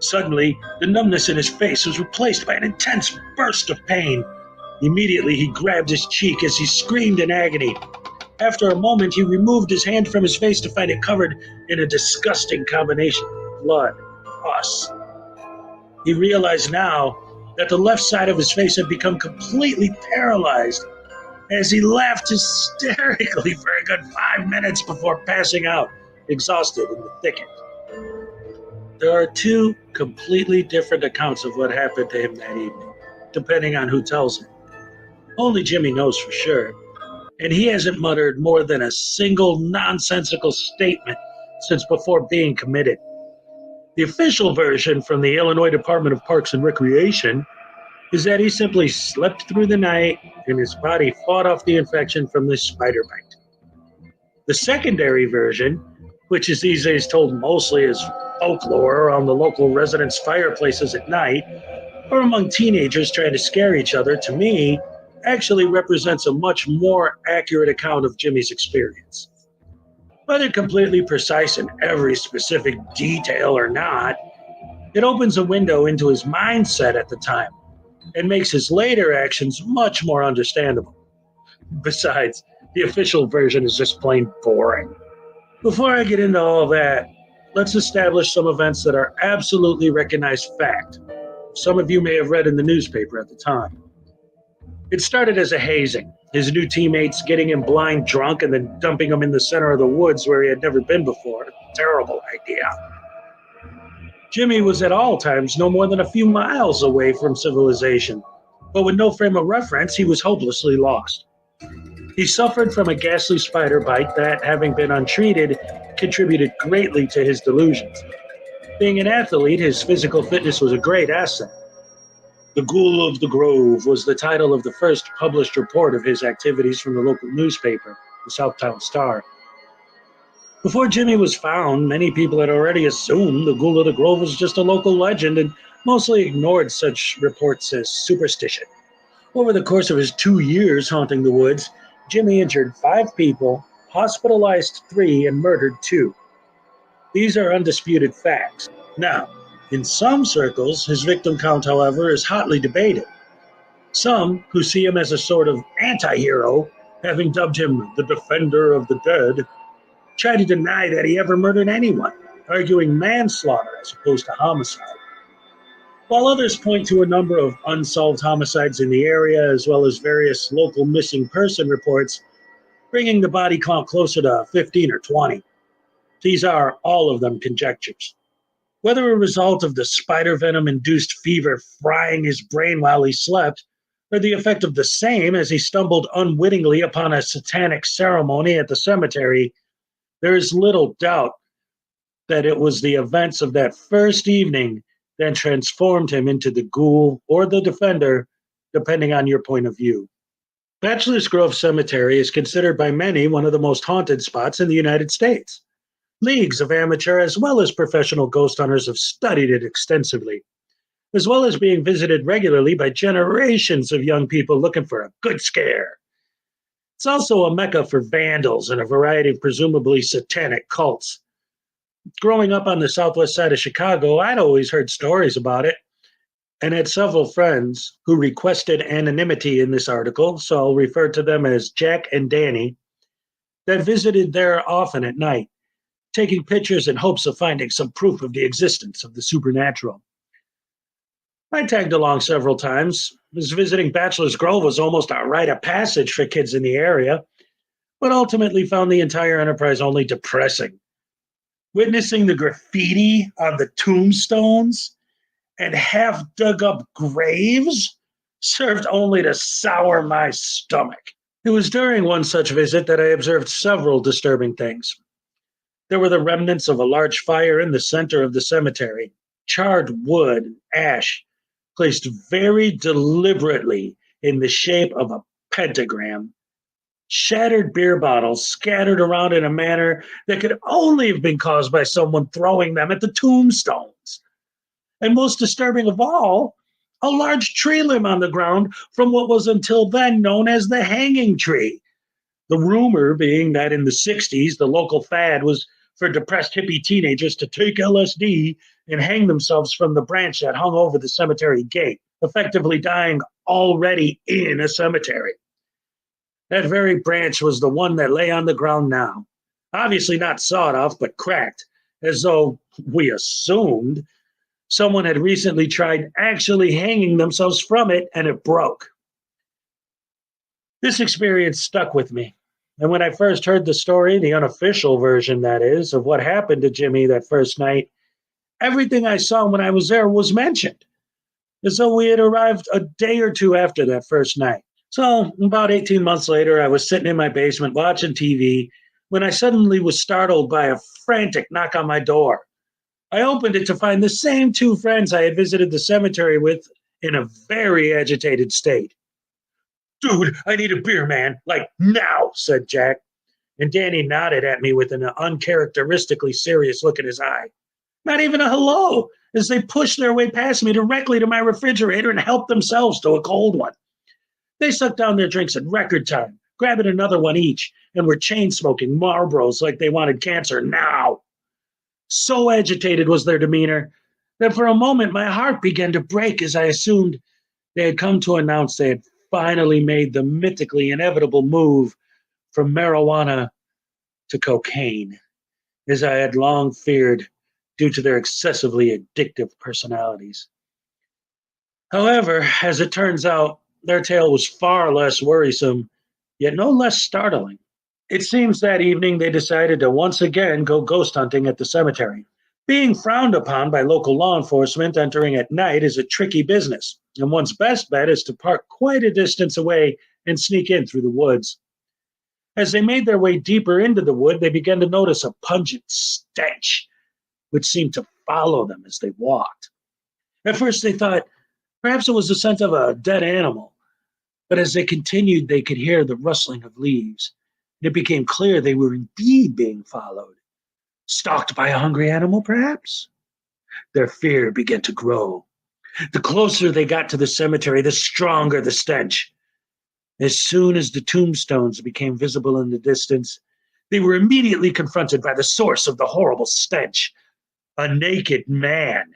Suddenly, the numbness in his face was replaced by an intense burst of pain. Immediately, he grabbed his cheek as he screamed in agony. After a moment, he removed his hand from his face to find it covered in a disgusting combination of blood, pus. He realized now that the left side of his face had become completely paralyzed as he laughed hysterically for a good 5 minutes before passing out, exhausted in the thicket. There are two completely different accounts of what happened to him that evening, depending on who tells it. Only Jimmy knows for sure, and he hasn't muttered more than a single nonsensical statement since before being committed. The official version from the Illinois Department of Parks and Recreation is that he simply slept through the night and his body fought off the infection from this spider bite. The secondary version, which is these days told mostly as folklore around the local residents' fireplaces at night, or among teenagers trying to scare each other, to me, actually represents a much more accurate account of Jimmy's experience. Whether completely precise in every specific detail or not, it opens a window into his mindset at the time and makes his later actions much more understandable. Besides, the official version is just plain boring. Before I get into all that, let's establish some events that are absolutely recognized fact. Some of you may have read in the newspaper at the time. It started as a hazing, his new teammates getting him blind drunk and then dumping him in the center of the woods where he had never been before. Terrible idea. Jimmy was at all times no more than a few miles away from civilization, but with no frame of reference, he was hopelessly lost. He suffered from a ghastly spider bite that, having been untreated, contributed greatly to his delusions. Being an athlete, his physical fitness was a great asset. The Ghoul of the Grove was the title of the first published report of his activities from the local newspaper, the Southtown Star. Before Jimmy was found, many people had already assumed the Ghoul of the Grove was just a local legend and mostly ignored such reports as superstition. Over the course of his 2 years haunting the woods, Jimmy injured 5 people, hospitalized 3, and murdered 2. These are undisputed facts. Now, in some circles, his victim count, however, is hotly debated. Some, who see him as a sort of anti-hero, having dubbed him the Defender of the Dead, try to deny that he ever murdered anyone, arguing manslaughter as opposed to homicide. While others point to a number of unsolved homicides in the area, as well as various local missing person reports, bringing the body count closer to 15 or 20. These are, all of them, conjectures. Whether a result of the spider venom-induced fever frying his brain while he slept, or the effect of the same as he stumbled unwittingly upon a satanic ceremony at the cemetery, there is little doubt that it was the events of that first evening that transformed him into the ghoul or the defender, depending on your point of view. Bachelor's Grove Cemetery is considered by many one of the most haunted spots in the United States. Leagues of amateur as well as professional ghost hunters have studied it extensively, as well as being visited regularly by generations of young people looking for a good scare. It's also a mecca for vandals and a variety of presumably satanic cults. Growing up on the southwest side of Chicago, I'd always heard stories about it and had several friends who requested anonymity in this article, so I'll refer to them as Jack and Danny, that visited there often at night, taking pictures in hopes of finding some proof of the existence of the supernatural. I tagged along several times, as visiting Bachelor's Grove was almost a rite of passage for kids in the area, but ultimately found the entire enterprise only depressing. Witnessing the graffiti on the tombstones and half-dug-up graves served only to sour my stomach. It was during one such visit that I observed several disturbing things. There were the remnants of a large fire in the center of the cemetery, charred wood and ash, placed very deliberately in the shape of a pentagram, shattered beer bottles scattered around in a manner that could only have been caused by someone throwing them at the tombstones. And most disturbing of all, a large tree limb on the ground from what was until then known as the hanging tree. The rumor being that in the 60s, the local fad was for depressed hippie teenagers to take LSD and hang themselves from the branch that hung over the cemetery gate, effectively dying already in a cemetery. That very branch was the one that lay on the ground now, obviously not sawed off, but cracked, as though, we assumed, someone had recently tried actually hanging themselves from it and it broke. This experience stuck with me. And when I first heard the story, the unofficial version, that is, of what happened to Jimmy that first night, everything I saw when I was there was mentioned, as though we had arrived a day or two after that first night. So, about 18 months later, I was sitting in my basement watching TV when I suddenly was startled by a frantic knock on my door. I opened it to find the same two friends I had visited the cemetery with in a very agitated state. "Dude, I need a beer, man, like now," said Jack. And Danny nodded at me with an uncharacteristically serious look in his eye. Not even a hello, as they pushed their way past me directly to my refrigerator and helped themselves to a cold one. They sucked down their drinks in record time, grabbing another one each, and were chain-smoking Marlboros like they wanted cancer now. So agitated was their demeanor that for a moment my heart began to break as I assumed they had come to announce they had finally made the mythically inevitable move from marijuana to cocaine, as I had long feared due to their excessively addictive personalities. However, as it turns out, their tale was far less worrisome, yet no less startling. It seems that evening they decided to once again go ghost hunting at the cemetery. Being frowned upon by local law enforcement, entering at night is a tricky business, and one's best bet is to park quite a distance away and sneak in through the woods. As they made their way deeper into the wood, they began to notice a pungent stench, which seemed to follow them as they walked. At first they thought perhaps it was the scent of a dead animal, but as they continued, they could hear the rustling of leaves. It became clear they were indeed being followed. Stalked by a hungry animal, perhaps? Their fear began to grow. The closer they got to the cemetery, the stronger the stench. As soon as the tombstones became visible in the distance, they were immediately confronted by the source of the horrible stench, a naked man.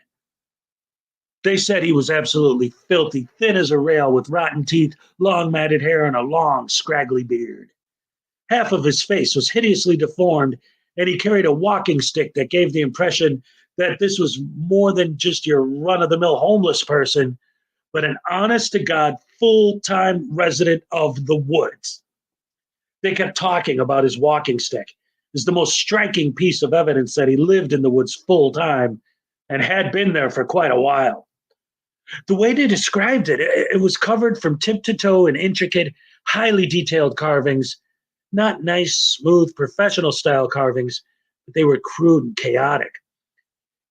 They said he was absolutely filthy, thin as a rail, with rotten teeth, long matted hair, and a long, scraggly beard. Half of his face was hideously deformed, and he carried a walking stick that gave the impression that this was more than just your run-of-the-mill homeless person, but an honest-to-God, full-time resident of the woods. They kept talking about his walking stick as the most striking piece of evidence that he lived in the woods full-time and had been there for quite a while. The way they described it, it was covered from tip to toe in intricate, highly detailed carvings, not nice, smooth, professional-style carvings, but they were crude and chaotic.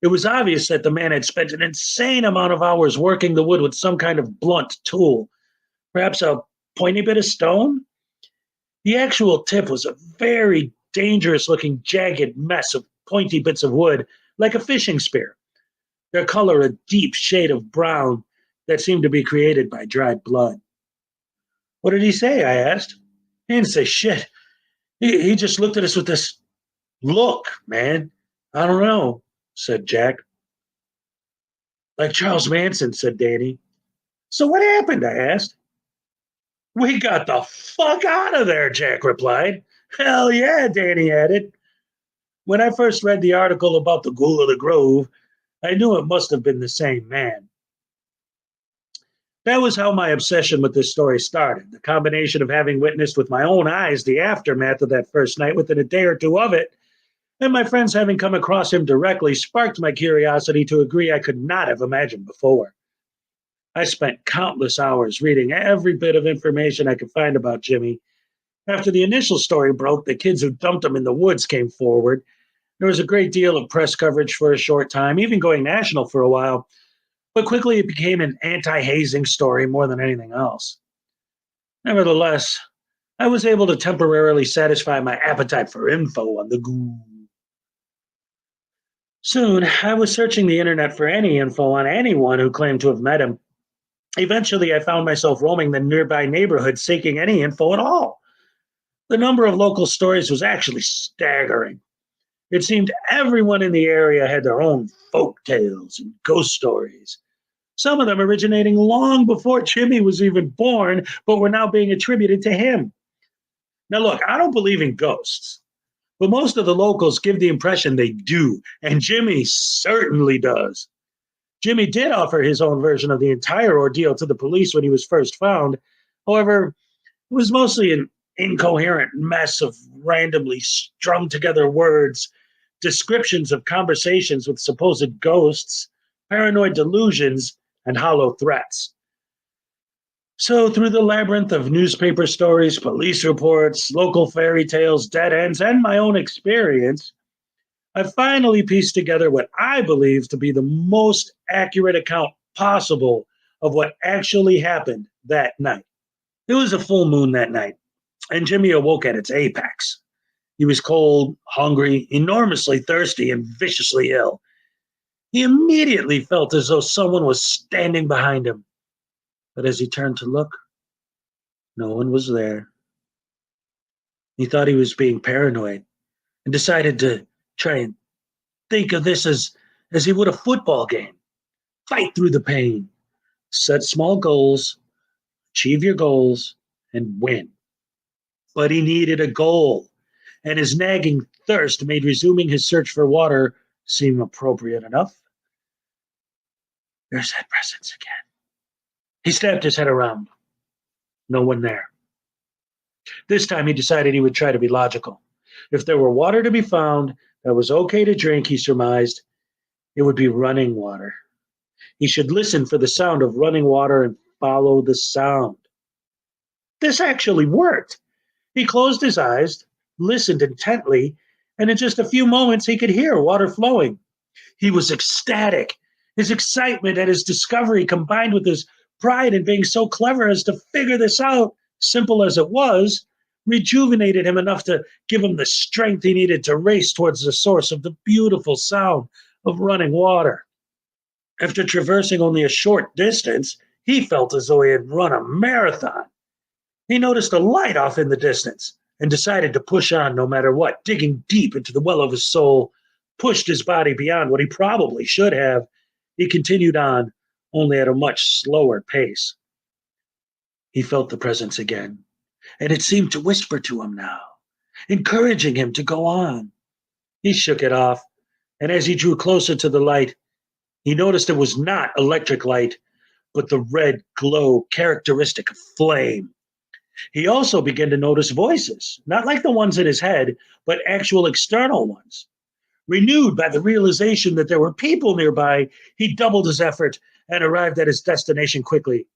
It was obvious that the man had spent an insane amount of hours working the wood with some kind of blunt tool, perhaps a pointy bit of stone. The actual tip was a very dangerous-looking, jagged mess of pointy bits of wood, like a fishing spear. Their color a deep shade of brown that seemed to be created by dried blood. "What did he say?" I asked. "He didn't say shit. He just looked at us with this look, man. I don't know," said Jack. "Like Charles Manson," said Danny. "So what happened?" I asked. "We got the fuck out of there," Jack replied. "Hell yeah," Danny added. When I first read the article about the Ghoul of the Grove, I knew it must have been the same man. That was how my obsession with this story started. The combination of having witnessed with my own eyes the aftermath of that first night within a day or two of it, and my friends having come across him directly, sparked my curiosity to a degree I could not have imagined before. I spent countless hours reading every bit of information I could find about Jimmy. After the initial story broke, the kids who dumped him in the woods came forward. There was a great deal of press coverage for a short time, even going national for a while, but quickly it became an anti-hazing story more than anything else. Nevertheless, I was able to temporarily satisfy my appetite for info on the ghoul. Soon, I was searching the internet for any info on anyone who claimed to have met him. Eventually, I found myself roaming the nearby neighborhood seeking any info at all. The number of local stories was actually staggering. It seemed everyone in the area had their own folk tales and ghost stories, some of them originating long before Jimmy was even born, but were now being attributed to him. Now look, I don't believe in ghosts, but most of the locals give the impression they do, and Jimmy certainly does. Jimmy did offer his own version of the entire ordeal to the police when he was first found. However, it was mostly an incoherent mess of randomly strung together words descriptions of conversations with supposed ghosts, paranoid delusions, and hollow threats. So, through the labyrinth of newspaper stories, police reports, local fairy tales, dead ends, and my own experience, I finally pieced together what I believe to be the most accurate account possible of what actually happened that night. It was a full moon that night, and Jimmy awoke at its apex. He was cold, hungry, enormously thirsty, and viciously ill. He immediately felt as though someone was standing behind him. But as he turned to look, no one was there. He thought he was being paranoid and decided to try and think of this as he would a football game. Fight through the pain. Set small goals, achieve your goals, and win. But he needed a goal, and his nagging thirst made resuming his search for water seem appropriate enough. There's that presence again. He snapped his head around. No one there. This time he decided he would try to be logical. If there were water to be found that was okay to drink, he surmised, it would be running water. He should listen for the sound of running water and follow the sound. This actually worked. He closed his eyes, listened intently, and in just a few moments he could hear water flowing. He was ecstatic. His excitement at his discovery combined with his pride in being so clever as to figure this out, simple as it was, rejuvenated him enough to give him the strength he needed to race towards the source of the beautiful sound of running water. After traversing only a short distance, he felt as though he had run a marathon. He noticed a light off in the distance and decided to push on no matter what, digging deep into the well of his soul, pushed his body beyond what he probably should have. He continued on, only at a much slower pace. He felt the presence again, and it seemed to whisper to him now, encouraging him to go on. He shook it off, and as he drew closer to the light, he noticed it was not electric light, but the red glow characteristic of flame. He also began to notice voices, not like the ones in his head, but actual external ones. Renewed by the realization that there were people nearby, he doubled his effort and arrived at his destination quickly.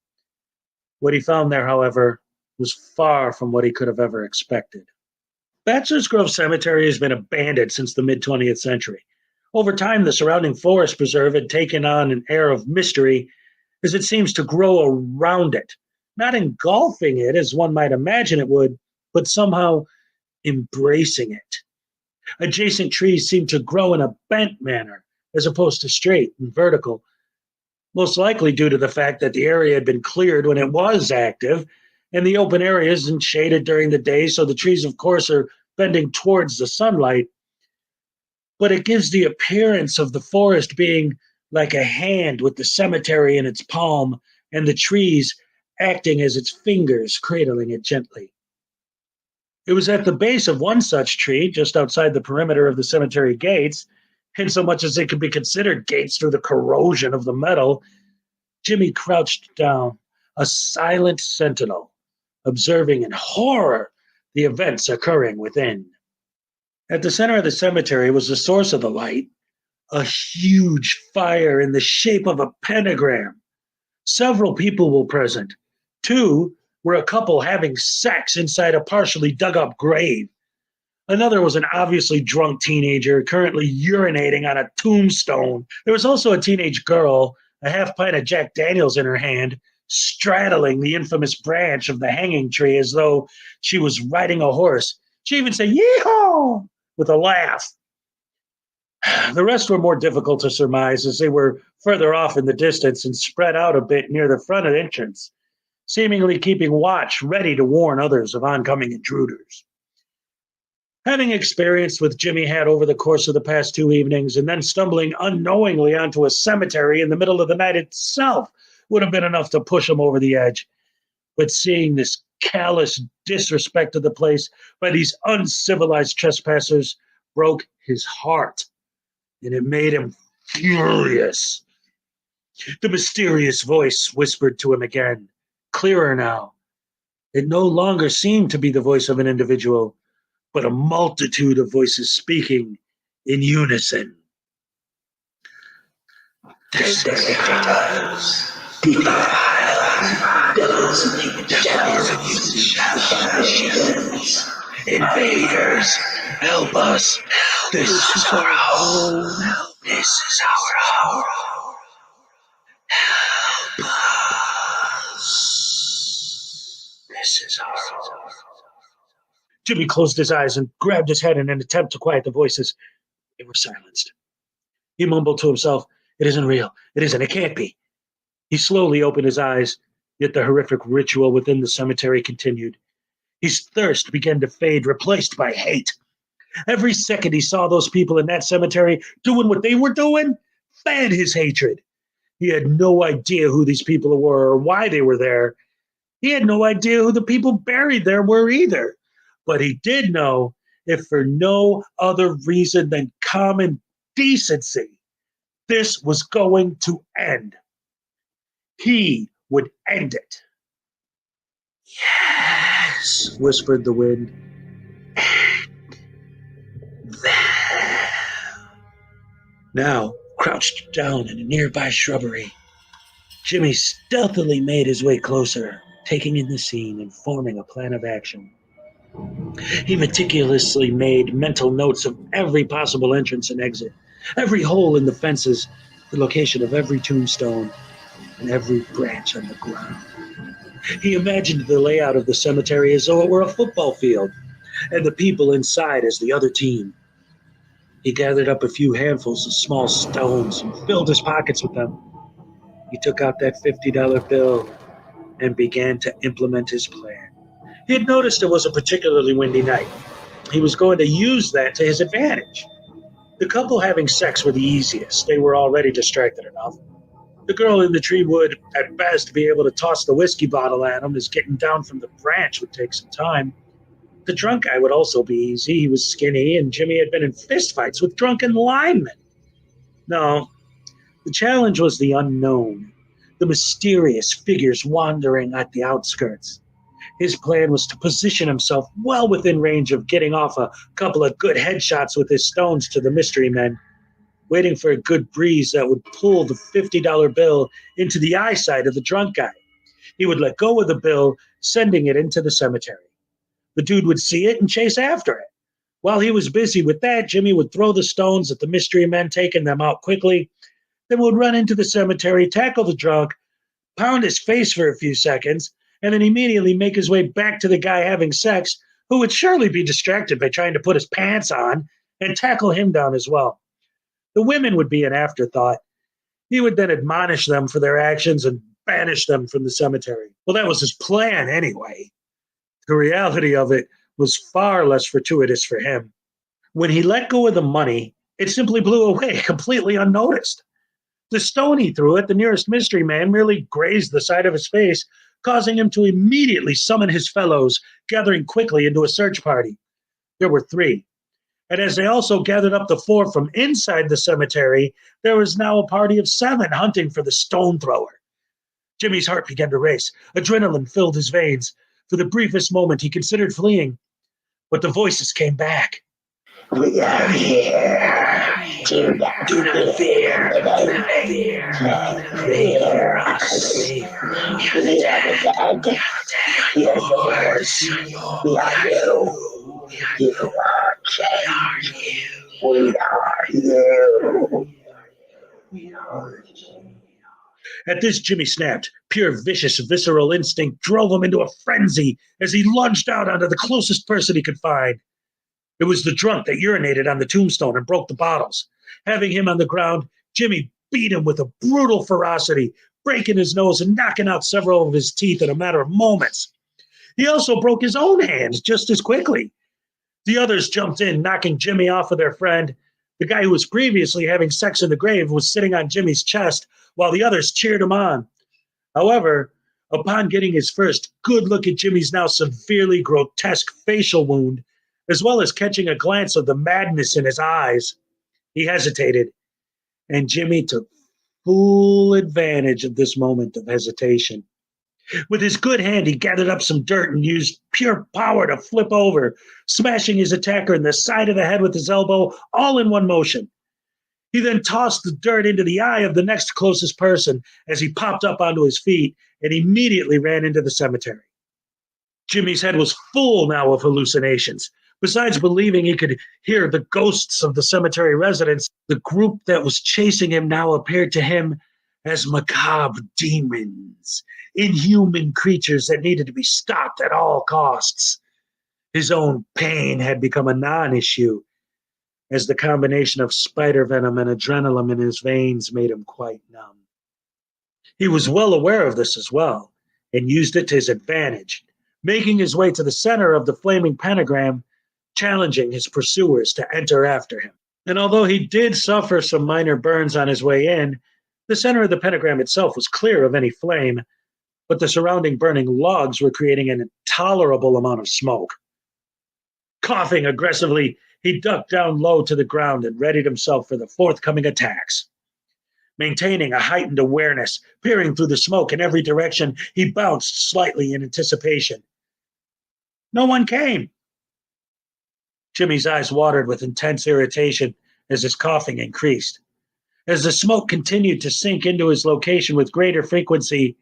What he found there, however, was far from what he could have ever expected. Bachelor's Grove Cemetery has been abandoned since the mid-20th century. Over time, the surrounding forest preserve had taken on an air of mystery as it seems to grow around it, not engulfing it as one might imagine it would, but somehow embracing it. Adjacent trees seem to grow in a bent manner as opposed to straight and vertical, most likely due to the fact that the area had been cleared when it was active, and the open area isn't shaded during the day, so the trees, of course, are bending towards the sunlight. But it gives the appearance of the forest being like a hand with the cemetery in its palm and the trees acting as its fingers, cradling it gently. It was at the base of one such tree, just outside the perimeter of the cemetery gates, insomuch as they could be considered gates through the corrosion of the metal, Jimmy crouched down, a silent sentinel, observing in horror the events occurring within. At the center of the cemetery was the source of the light, a huge fire in the shape of a pentagram. Several people were present. Two were a couple having sex inside a partially dug-up grave. Another was an obviously drunk teenager currently urinating on a tombstone. There was also a teenage girl, a half pint of Jack Daniels in her hand, straddling the infamous branch of the hanging tree as though she was riding a horse. She even said, "Yee-haw!" with a laugh. The rest were more difficult to surmise as they were further off in the distance and spread out a bit near the front entrance, seemingly keeping watch, ready to warn others of oncoming intruders. Having experienced what Jimmy had over the course of the past 2 evenings, and then stumbling unknowingly onto a cemetery in the middle of the night itself would have been enough to push him over the edge. But seeing this callous disrespect of the place by these uncivilized trespassers broke his heart, and it made him furious. The mysterious voice whispered to him again, clearer now. It no longer seemed to be the voice of an individual, but a multitude of voices speaking in unison. This defiles invaders, help us. This is our home. This is our home. Help us. This is our home. Jimmy closed his eyes and grabbed his head in an attempt to quiet the voices. They were silenced. He mumbled to himself, "It isn't real. It isn't. It can't be." He slowly opened his eyes, yet the horrific ritual within the cemetery continued. His thirst began to fade, replaced by hate. Every second he saw those people in that cemetery doing what they were doing fed his hatred. He had no idea who these people were or why they were there. He had no idea who the people buried there were either. But he did know, if for no other reason than common decency, this was going to end. He would end it. "Yes," whispered the wind. "End them." Now, crouched down in a nearby shrubbery, Jimmy stealthily made his way closer, taking in the scene and forming a plan of action. He meticulously made mental notes of every possible entrance and exit, every hole in the fences, the location of every tombstone, and every branch on the ground. He imagined the layout of the cemetery as though it were a football field, and the people inside as the other team. He gathered up a few handfuls of small stones and filled his pockets with them. He took out that $50 bill and began to implement his plan. He had noticed it was a particularly windy night. He was going to use that to his advantage. The couple having sex were the easiest. They were already distracted enough. The girl in the tree would, at best, be able to toss the whiskey bottle at him, as getting down from the branch would take some time. The drunk guy would also be easy. He was skinny, and Jimmy had been in fistfights with drunken linemen. No, the challenge was the unknown, the mysterious figures wandering at the outskirts. His plan was to position himself well within range of getting off a couple of good headshots with his stones to the mystery men, waiting for a good breeze that would pull the $50 bill into the eyesight of the drunk guy. He would let go of the bill, sending it into the cemetery. The dude would see it and chase after it. While he was busy with that, Jimmy would throw the stones at the mystery men, taking them out quickly, then would run into the cemetery, tackle the drunk, pound his face for a few seconds, and then immediately make his way back to the guy having sex, who would surely be distracted by trying to put his pants on, and tackle him down as well. The women would be an afterthought. He would then admonish them for their actions and banish them from the cemetery. Well, that was his plan anyway. The reality of it was far less fortuitous for him. When he let go of the money, it simply blew away, completely unnoticed. The stone he threw at the nearest mystery man merely grazed the side of his face, causing him to immediately summon his fellows, gathering quickly into a search party. There were 3. And as they also gathered up the 4 from inside the cemetery, there was now a party of 7 hunting for the stone thrower. Jimmy's heart began to race. Adrenaline filled his veins. For the briefest moment, he considered fleeing, but the voices came back. "We are here. Do not fear. Do not fear. Fear us. You're the dead. You're yours. We are you. You are change. We are you. We are you." At this, Jimmy snapped. Pure, vicious, visceral instinct drove him into a frenzy as he lunged out onto the closest person he could find. It was the drunk that urinated on the tombstone and broke the bottles. Having him on the ground, Jimmy beat him with a brutal ferocity, breaking his nose and knocking out several of his teeth in a matter of moments. He also broke his own hands just as quickly. The others jumped in, knocking Jimmy off of their friend. The guy who was previously having sex in the grave was sitting on Jimmy's chest, while the others cheered him on. However, upon getting his first good look at Jimmy's now severely grotesque facial wound, as well as catching a glance of the madness in his eyes, he hesitated, and Jimmy took full advantage of this moment of hesitation. With his good hand, he gathered up some dirt and used pure power to flip over, smashing his attacker in the side of the head with his elbow, all in one motion. He then tossed the dirt into the eye of the next closest person as he popped up onto his feet and immediately ran into the cemetery. Jimmy's head was full now of hallucinations. Besides believing he could hear the ghosts of the cemetery residents, the group that was chasing him now appeared to him as macabre demons, inhuman creatures that needed to be stopped at all costs. His own pain had become a non-issue, as the combination of spider venom and adrenaline in his veins made him quite numb. He was well aware of this as well, and used it to his advantage, making his way to the center of the flaming pentagram, challenging his pursuers to enter after him. And although he did suffer some minor burns on his way in, the center of the pentagram itself was clear of any flame, but the surrounding burning logs were creating an intolerable amount of smoke. Coughing aggressively, he ducked down low to the ground and readied himself for the forthcoming attacks. Maintaining a heightened awareness, peering through the smoke in every direction, he bounced slightly in anticipation. No one came. Jimmy's eyes watered with intense irritation as his coughing increased. As the smoke continued to sink into his location with greater frequency,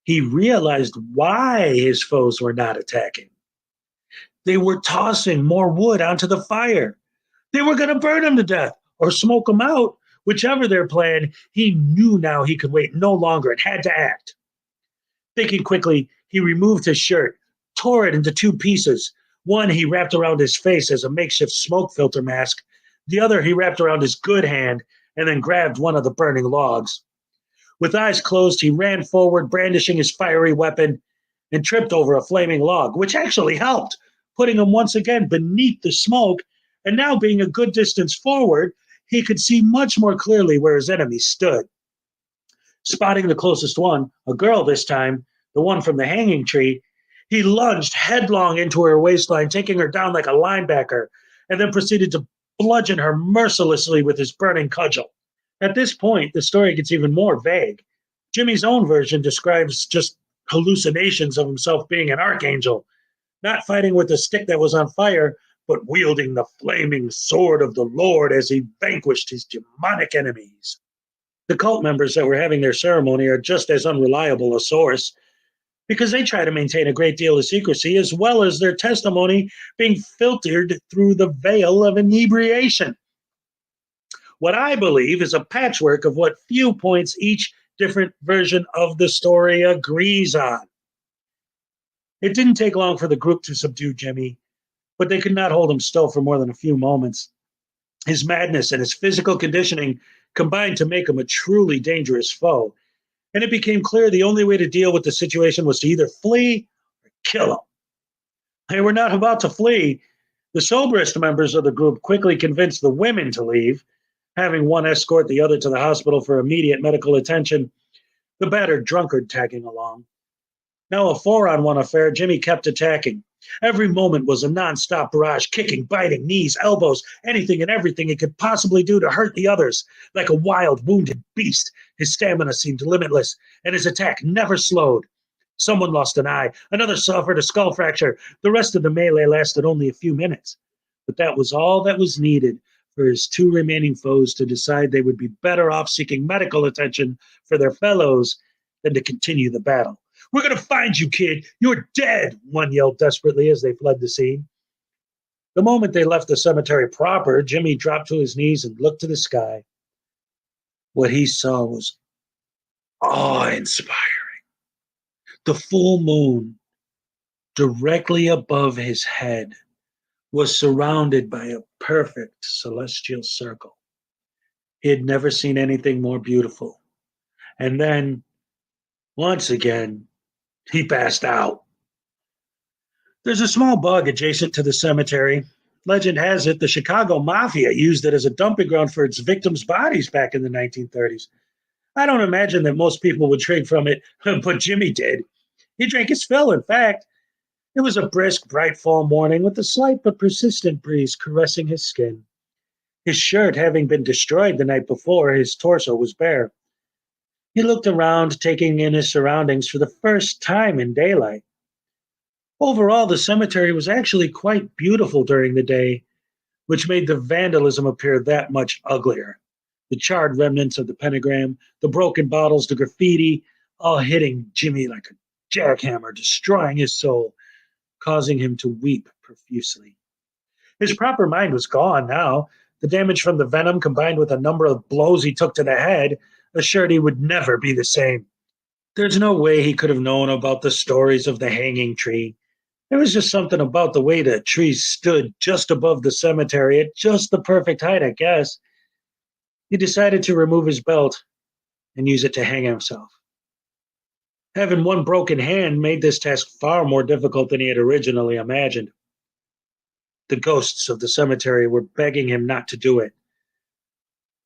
he realized why his foes were not attacking. They were tossing more wood onto the fire. They were going to burn him to death or smoke him out. Whichever their plan, he knew now he could wait no longer and had to act. Thinking quickly, he removed his shirt, tore it into two pieces. One he wrapped around his face as a makeshift smoke filter mask. The other he wrapped around his good hand and then grabbed one of the burning logs. With eyes closed, he ran forward, brandishing his fiery weapon, and tripped over a flaming log, which actually helped, putting him once again beneath the smoke, and now being a good distance forward, he could see much more clearly where his enemies stood. Spotting the closest one, a girl this time, the one from the hanging tree, he lunged headlong into her waistline, taking her down like a linebacker, and then proceeded to bludgeon her mercilessly with his burning cudgel. At this point, the story gets even more vague. Jimmy's own version describes just hallucinations of himself being an archangel, not fighting with a stick that was on fire, but wielding the flaming sword of the Lord as he vanquished his demonic enemies. The cult members that were having their ceremony are just as unreliable a source, because they try to maintain a great deal of secrecy, as well as their testimony being filtered through the veil of inebriation. What I believe is a patchwork of what few points each different version of the story agrees on. It didn't take long for the group to subdue Jimmy, but they could not hold him still for more than a few moments. His madness and his physical conditioning combined to make him a truly dangerous foe, and it became clear the only way to deal with the situation was to either flee or kill him. They were not about to flee. The soberest members of the group quickly convinced the women to leave, having one escort the other to the hospital for immediate medical attention, the battered drunkard tagging along. Now a 4-on-1 affair, Jimmy kept attacking. Every moment was a non-stop barrage, kicking, biting, knees, elbows, anything and everything he could possibly do to hurt the others. Like a wild, wounded beast, his stamina seemed limitless, and his attack never slowed. Someone lost an eye, another suffered a skull fracture. The rest of the melee lasted only a few minutes. But that was all that was needed for his two remaining foes to decide they would be better off seeking medical attention for their fellows than to continue the battle. "We're going to find you, kid. You're dead," one yelled desperately as they fled the scene. The moment they left the cemetery proper, Jimmy dropped to his knees and looked to the sky. What he saw was awe-inspiring. The full moon, directly above his head, was surrounded by a perfect celestial circle. He had never seen anything more beautiful. And then, once again, he passed out. There's a small bog adjacent to the cemetery. Legend has it the Chicago Mafia used it as a dumping ground for its victims' bodies back in the 1930s. I don't imagine that most people would drink from it, but Jimmy did. He drank his fill, in fact. It was a brisk, bright fall morning with a slight but persistent breeze caressing his skin. His shirt having been destroyed the night before, his torso was bare. He looked around, taking in his surroundings for the first time in daylight. Overall, the cemetery was actually quite beautiful during the day, which made the vandalism appear that much uglier. The charred remnants of the pentagram, the broken bottles, the graffiti, all hitting Jimmy like a jackhammer, destroying his soul, causing him to weep profusely. His proper mind was gone now. The damage from the venom, combined with a number of blows he took to the head, assured he would never be the same. There's no way he could have known about the stories of the hanging tree. There was just something about the way the tree stood just above the cemetery at just the perfect height, I guess. He decided to remove his belt and use it to hang himself. Having one broken hand made this task far more difficult than he had originally imagined. The ghosts of the cemetery were begging him not to do it,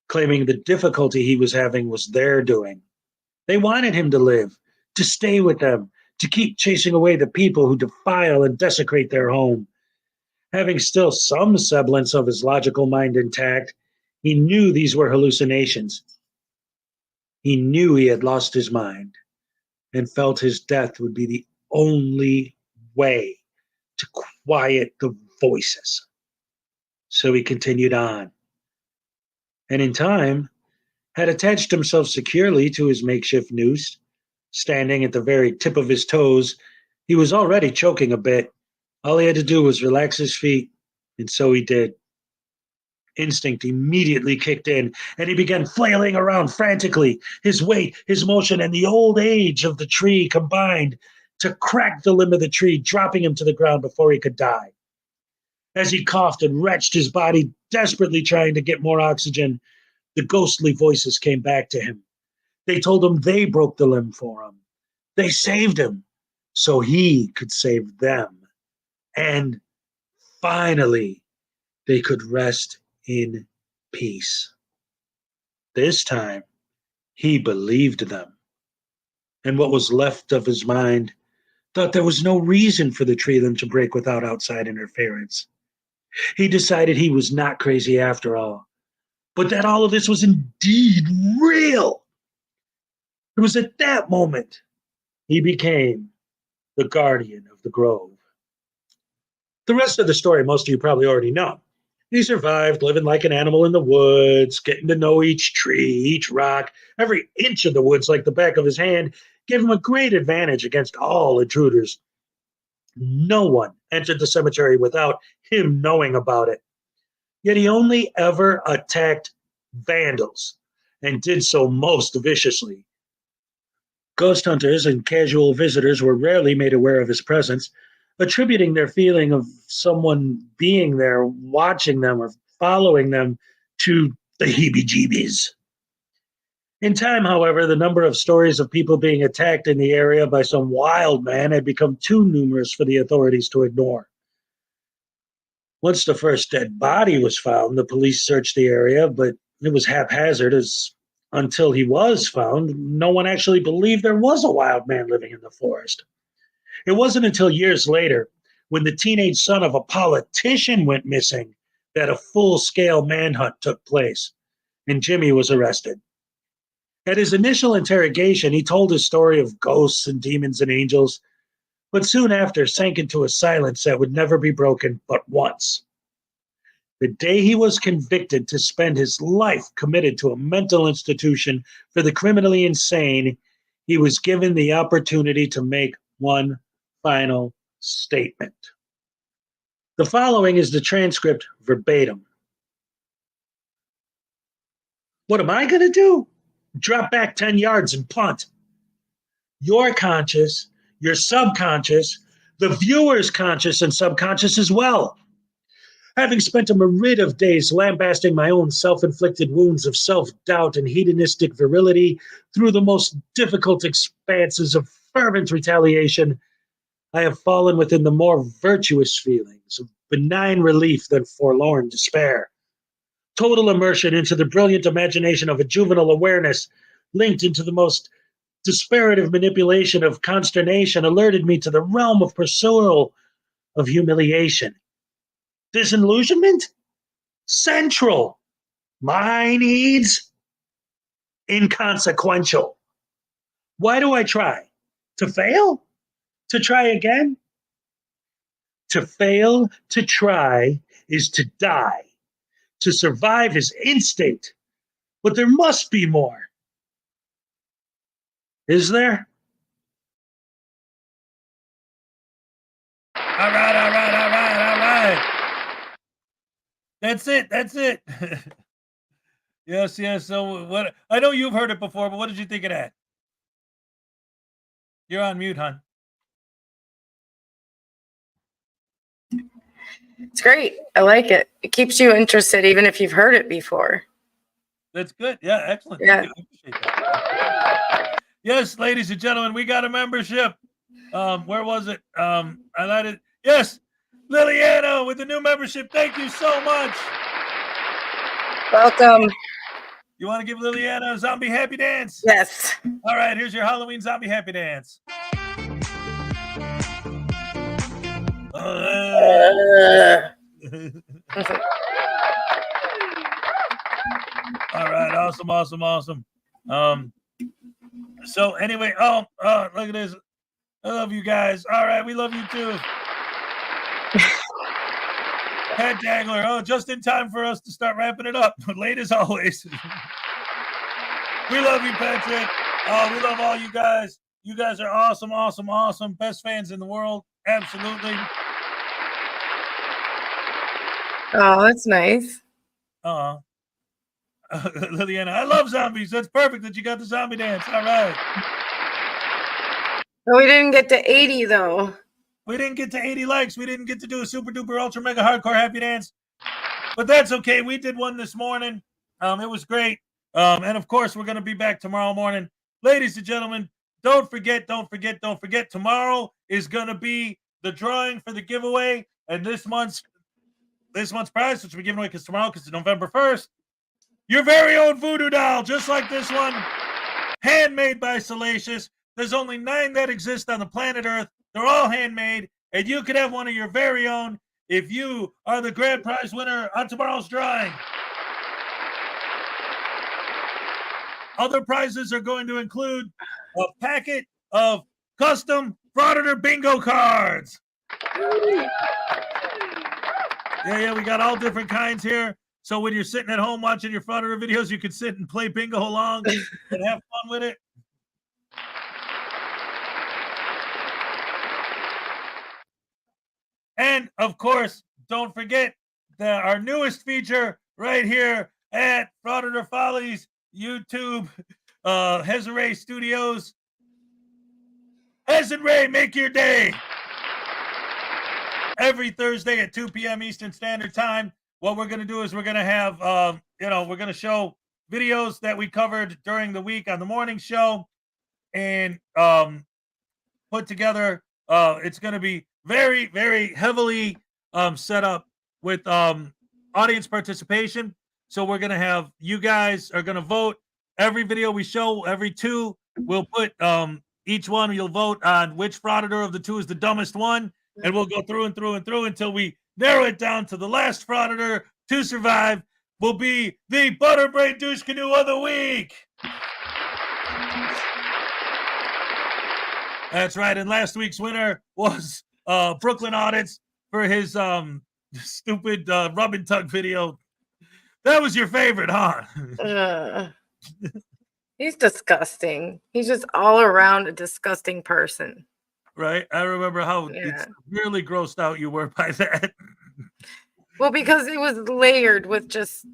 claiming the difficulty he was having was their doing. They wanted him to live, to stay with them, to keep chasing away the people who defile and desecrate their home. Having still some semblance of his logical mind intact, he knew these were hallucinations. He knew he had lost his mind and felt his death would be the only way to quiet the voices. So he continued on, and in time had attached himself securely to his makeshift noose. Standing at the very tip of his toes, he was already choking a bit. All he had to do was relax his feet, and so he did. Instinct immediately kicked in, and he began flailing around frantically. His weight, his motion, and the old age of the tree combined to crack the limb of the tree, dropping him to the ground before he could die. As he coughed and wrenched his body, desperately trying to get more oxygen, the ghostly voices came back to him. They told him they broke the limb for him. They saved him so he could save them. And finally, they could rest in peace. This time, he believed them. And what was left of his mind thought there was no reason for the tree limb to break without outside interference. He decided he was not crazy after all, but that all of this was indeed real. It was at that moment he became the guardian of the grove. The rest of the story, most of you probably already know. He survived, living like an animal in the woods, getting to know each tree, each rock, every inch of the woods like the back of his hand, gave him a great advantage against all intruders. No one entered the cemetery without him knowing about it. Yet he only ever attacked vandals, and did so most viciously. Ghost hunters and casual visitors were rarely made aware of his presence, attributing their feeling of someone being there, watching them, or following them to the heebie-jeebies. In time, however, the number of stories of people being attacked in the area by some wild man had become too numerous for the authorities to ignore. Once the first dead body was found, the police searched the area, but it was haphazard, as until he was found, no one actually believed there was a wild man living in the forest. It wasn't until years later, when the teenage son of a politician went missing, that a full-scale manhunt took place, and Jimmy was arrested. At his initial interrogation, he told his story of ghosts and demons and angels, but soon after sank into a silence that would never be broken but once. The day he was convicted to spend his life committed to a mental institution for the criminally insane, he was given the opportunity to make one final statement. The following is the transcript verbatim. What am I going to do? Drop back 10 yards and punt. Your conscious, your subconscious, the viewer's conscious and subconscious as well. Having spent a myriad of days lambasting my own self-inflicted wounds of self-doubt and hedonistic virility through the most difficult expanses of fervent retaliation, I have fallen within the more virtuous feelings of benign relief than forlorn despair. Total immersion into the brilliant imagination of a juvenile awareness linked into the most disparative manipulation of consternation alerted me to the realm of pursual of humiliation. Disillusionment? Central. My needs? Inconsequential. Why do I try? To fail? To try again? To fail to try is to die. To survive is instinct. But there must be more. Is there? All right. That's it. Yes. So what? I know you've heard it before, but what did you think of that? You're on mute, hon. It's great. I like it. It keeps you interested, even if you've heard it before. That's good. Yeah, excellent. Yeah. Thank you. I appreciate that. Yes, ladies and gentlemen, we got a membership. Where was it? I let it. Yes, Liliana with the new membership. Thank you so much. Welcome. You want to give Liliana a zombie happy dance? Yes. All right, here's your Halloween zombie happy dance. All right, awesome. So anyway, look at this. I love you guys. All right, we love you too. Pat Dangler. Oh, just in time for us to start wrapping it up. Late as always. We love you, Patrick. Oh, we love all you guys. You guys are awesome. Best fans in the world. Absolutely. Oh, that's nice. Liliana, I love zombies. That's perfect that you got the zombie dance. All right. But we didn't get to 80 though. We didn't get to 80 likes. We didn't get to do a super duper ultra mega hardcore happy dance. But that's okay. We did one this morning. It was great. And of course, we're going to be back tomorrow morning. Ladies and gentlemen, don't forget. Tomorrow is going to be the drawing for the giveaway. And this month's prize, which we're giving away because it's November 1st. Your very own voodoo doll, just like this one. Handmade by Salacious. There's only 9 that exist on the planet Earth. They're all handmade. And you could have one of your very own if you are the grand prize winner on tomorrow's drawing. Other prizes are going to include a packet of custom Frauditor bingo cards. Yeah, we got all different kinds here. So when you're sitting at home watching your Frauditor videos, you can sit and play bingo along and have fun with it. And of course, don't forget our newest feature right here at Frauditor Follies YouTube, Hezokuai Studios. Hez and Ray make your day. Every Thursday at 2 p.m. Eastern Standard Time. What we're going to do is we're going to have, we're going to show videos that we covered during the week on the morning show and put together. It's going to be very, very heavily set up with audience participation. So we're going to have, you guys are going to vote. Every video we show, every 2, we'll put each one, you'll vote on which Frauditor of the 2 is the dumbest one. And we'll go through until we narrow it down to the last Frauditor to survive will be the Butterbrain Douche Canoe of the Week. That's right. And last week's winner was Brooklyn Audits for his stupid rub and tug video. That was your favorite, huh? He's disgusting. He's just all around a disgusting person. Right? I remember how it's really grossed out you were by that. Well, because it was layered with just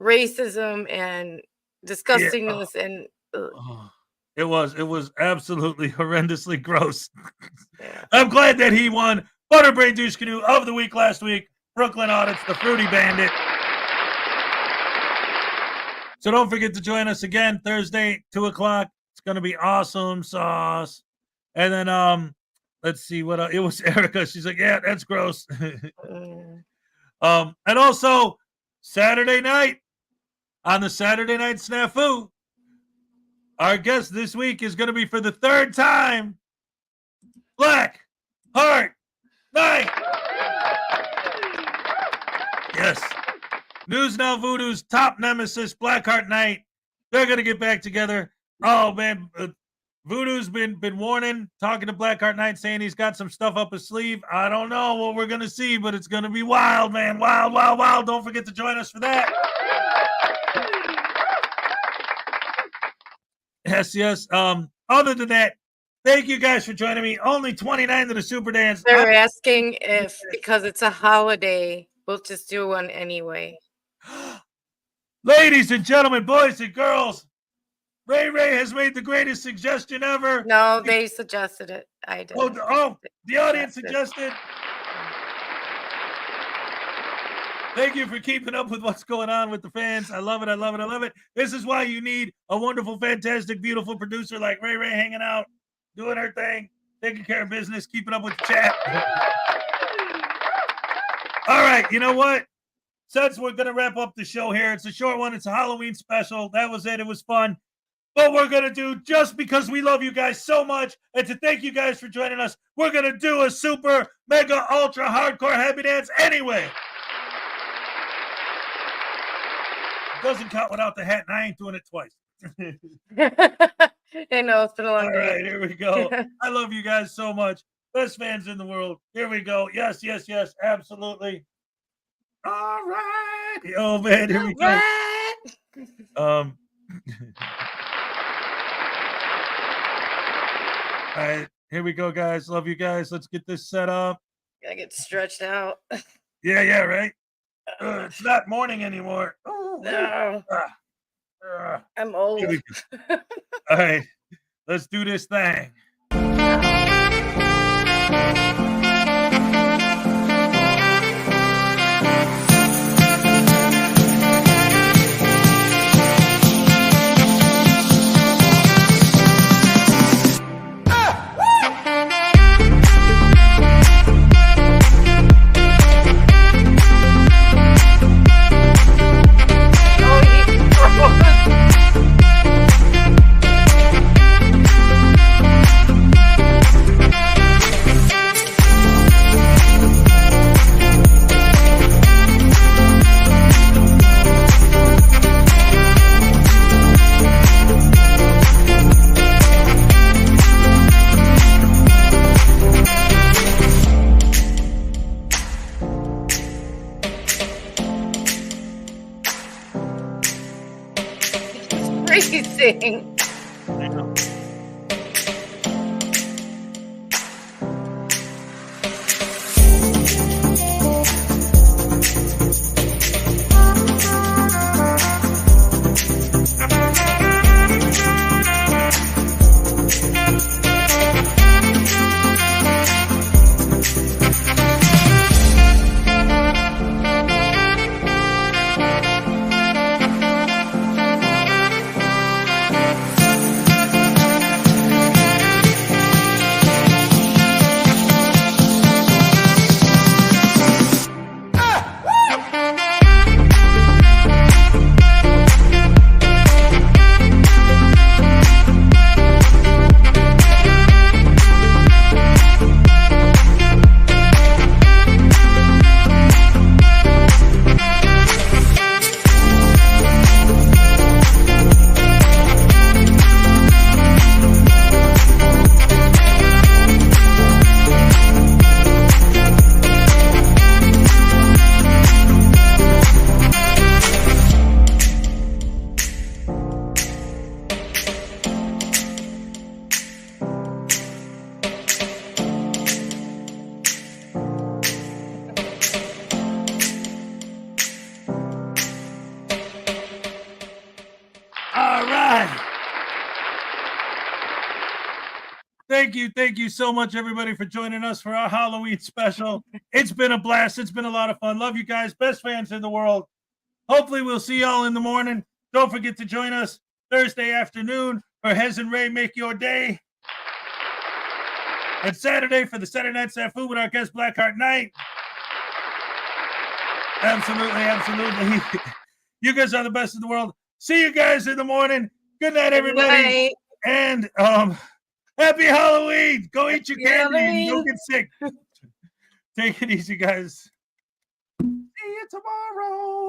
racism and disgustingness and it was absolutely horrendously gross. I'm glad that he won Butterbrain Douche Canoe of the Week last week. Brooklyn Audits, the Fruity Bandit. So don't forget to join us again Thursday, 2:00. It's going to be awesome sauce. And then let's see what it was. Erica. She's like, yeah, that's gross. And also Saturday night on the Saturday Night Snafu, our guest this week is going to be for the 3rd time, Black Heart Night. Yes. News Now Voodoo's top nemesis, Blackheart Night. They're going to get back together. Oh, man. Voodoo's been warning, talking to Blackheart Knight, saying he's got some stuff up his sleeve. I don't know what we're gonna see, but it's gonna be wild, man. Wild, wild, wild. Don't forget to join us for that. Yes. Other than that, thank you guys for joining me. Only 29 to the Super Dance. They're asking if, because it's a holiday, we'll just do one anyway. Ladies and gentlemen, boys and girls, Ray has made the greatest suggestion ever. No, they suggested it. I did. Oh, the audience suggested. Thank you for keeping up with what's going on with the fans. I love it. This is why you need a wonderful, fantastic, beautiful producer like Ray hanging out, doing her thing, taking care of business, keeping up with the chat. All right, you know what? Since we're going to wrap up the show here, it's a short one. It's a Halloween special. That was it. It was fun. But we're going to do, just because we love you guys so much, and to thank you guys for joining us, we're going to do a super, mega, ultra, hardcore happy dance anyway. It doesn't count without the hat, and I ain't doing it twice. I know, it's been a long day. All right, here we go. I love you guys so much. Best fans in the world. Here we go. Yes, absolutely. All right. Oh, man, here we go. All right, here we go, guys. Love you guys. Let's get this set up. Gotta get stretched out. Yeah, right. It's not morning anymore. No. I'm old. All right, let's do this thing. Racing. I know. Thank you so much, everybody, for joining us for our Halloween special. It's been a blast. It's been a lot of fun. Love you guys. Best fans in the world. Hopefully, we'll see y'all in the morning. Don't forget to join us Thursday afternoon for Hez and Ray Make Your Day. And Saturday for the Saturday Night Snafu with our guest Blackheart Knight. Absolutely. You guys are the best in the world. See you guys in the morning. Good night, everybody. Good night. And happy Halloween. Go eat your candy and don't get sick. Take it easy, guys. See you tomorrow.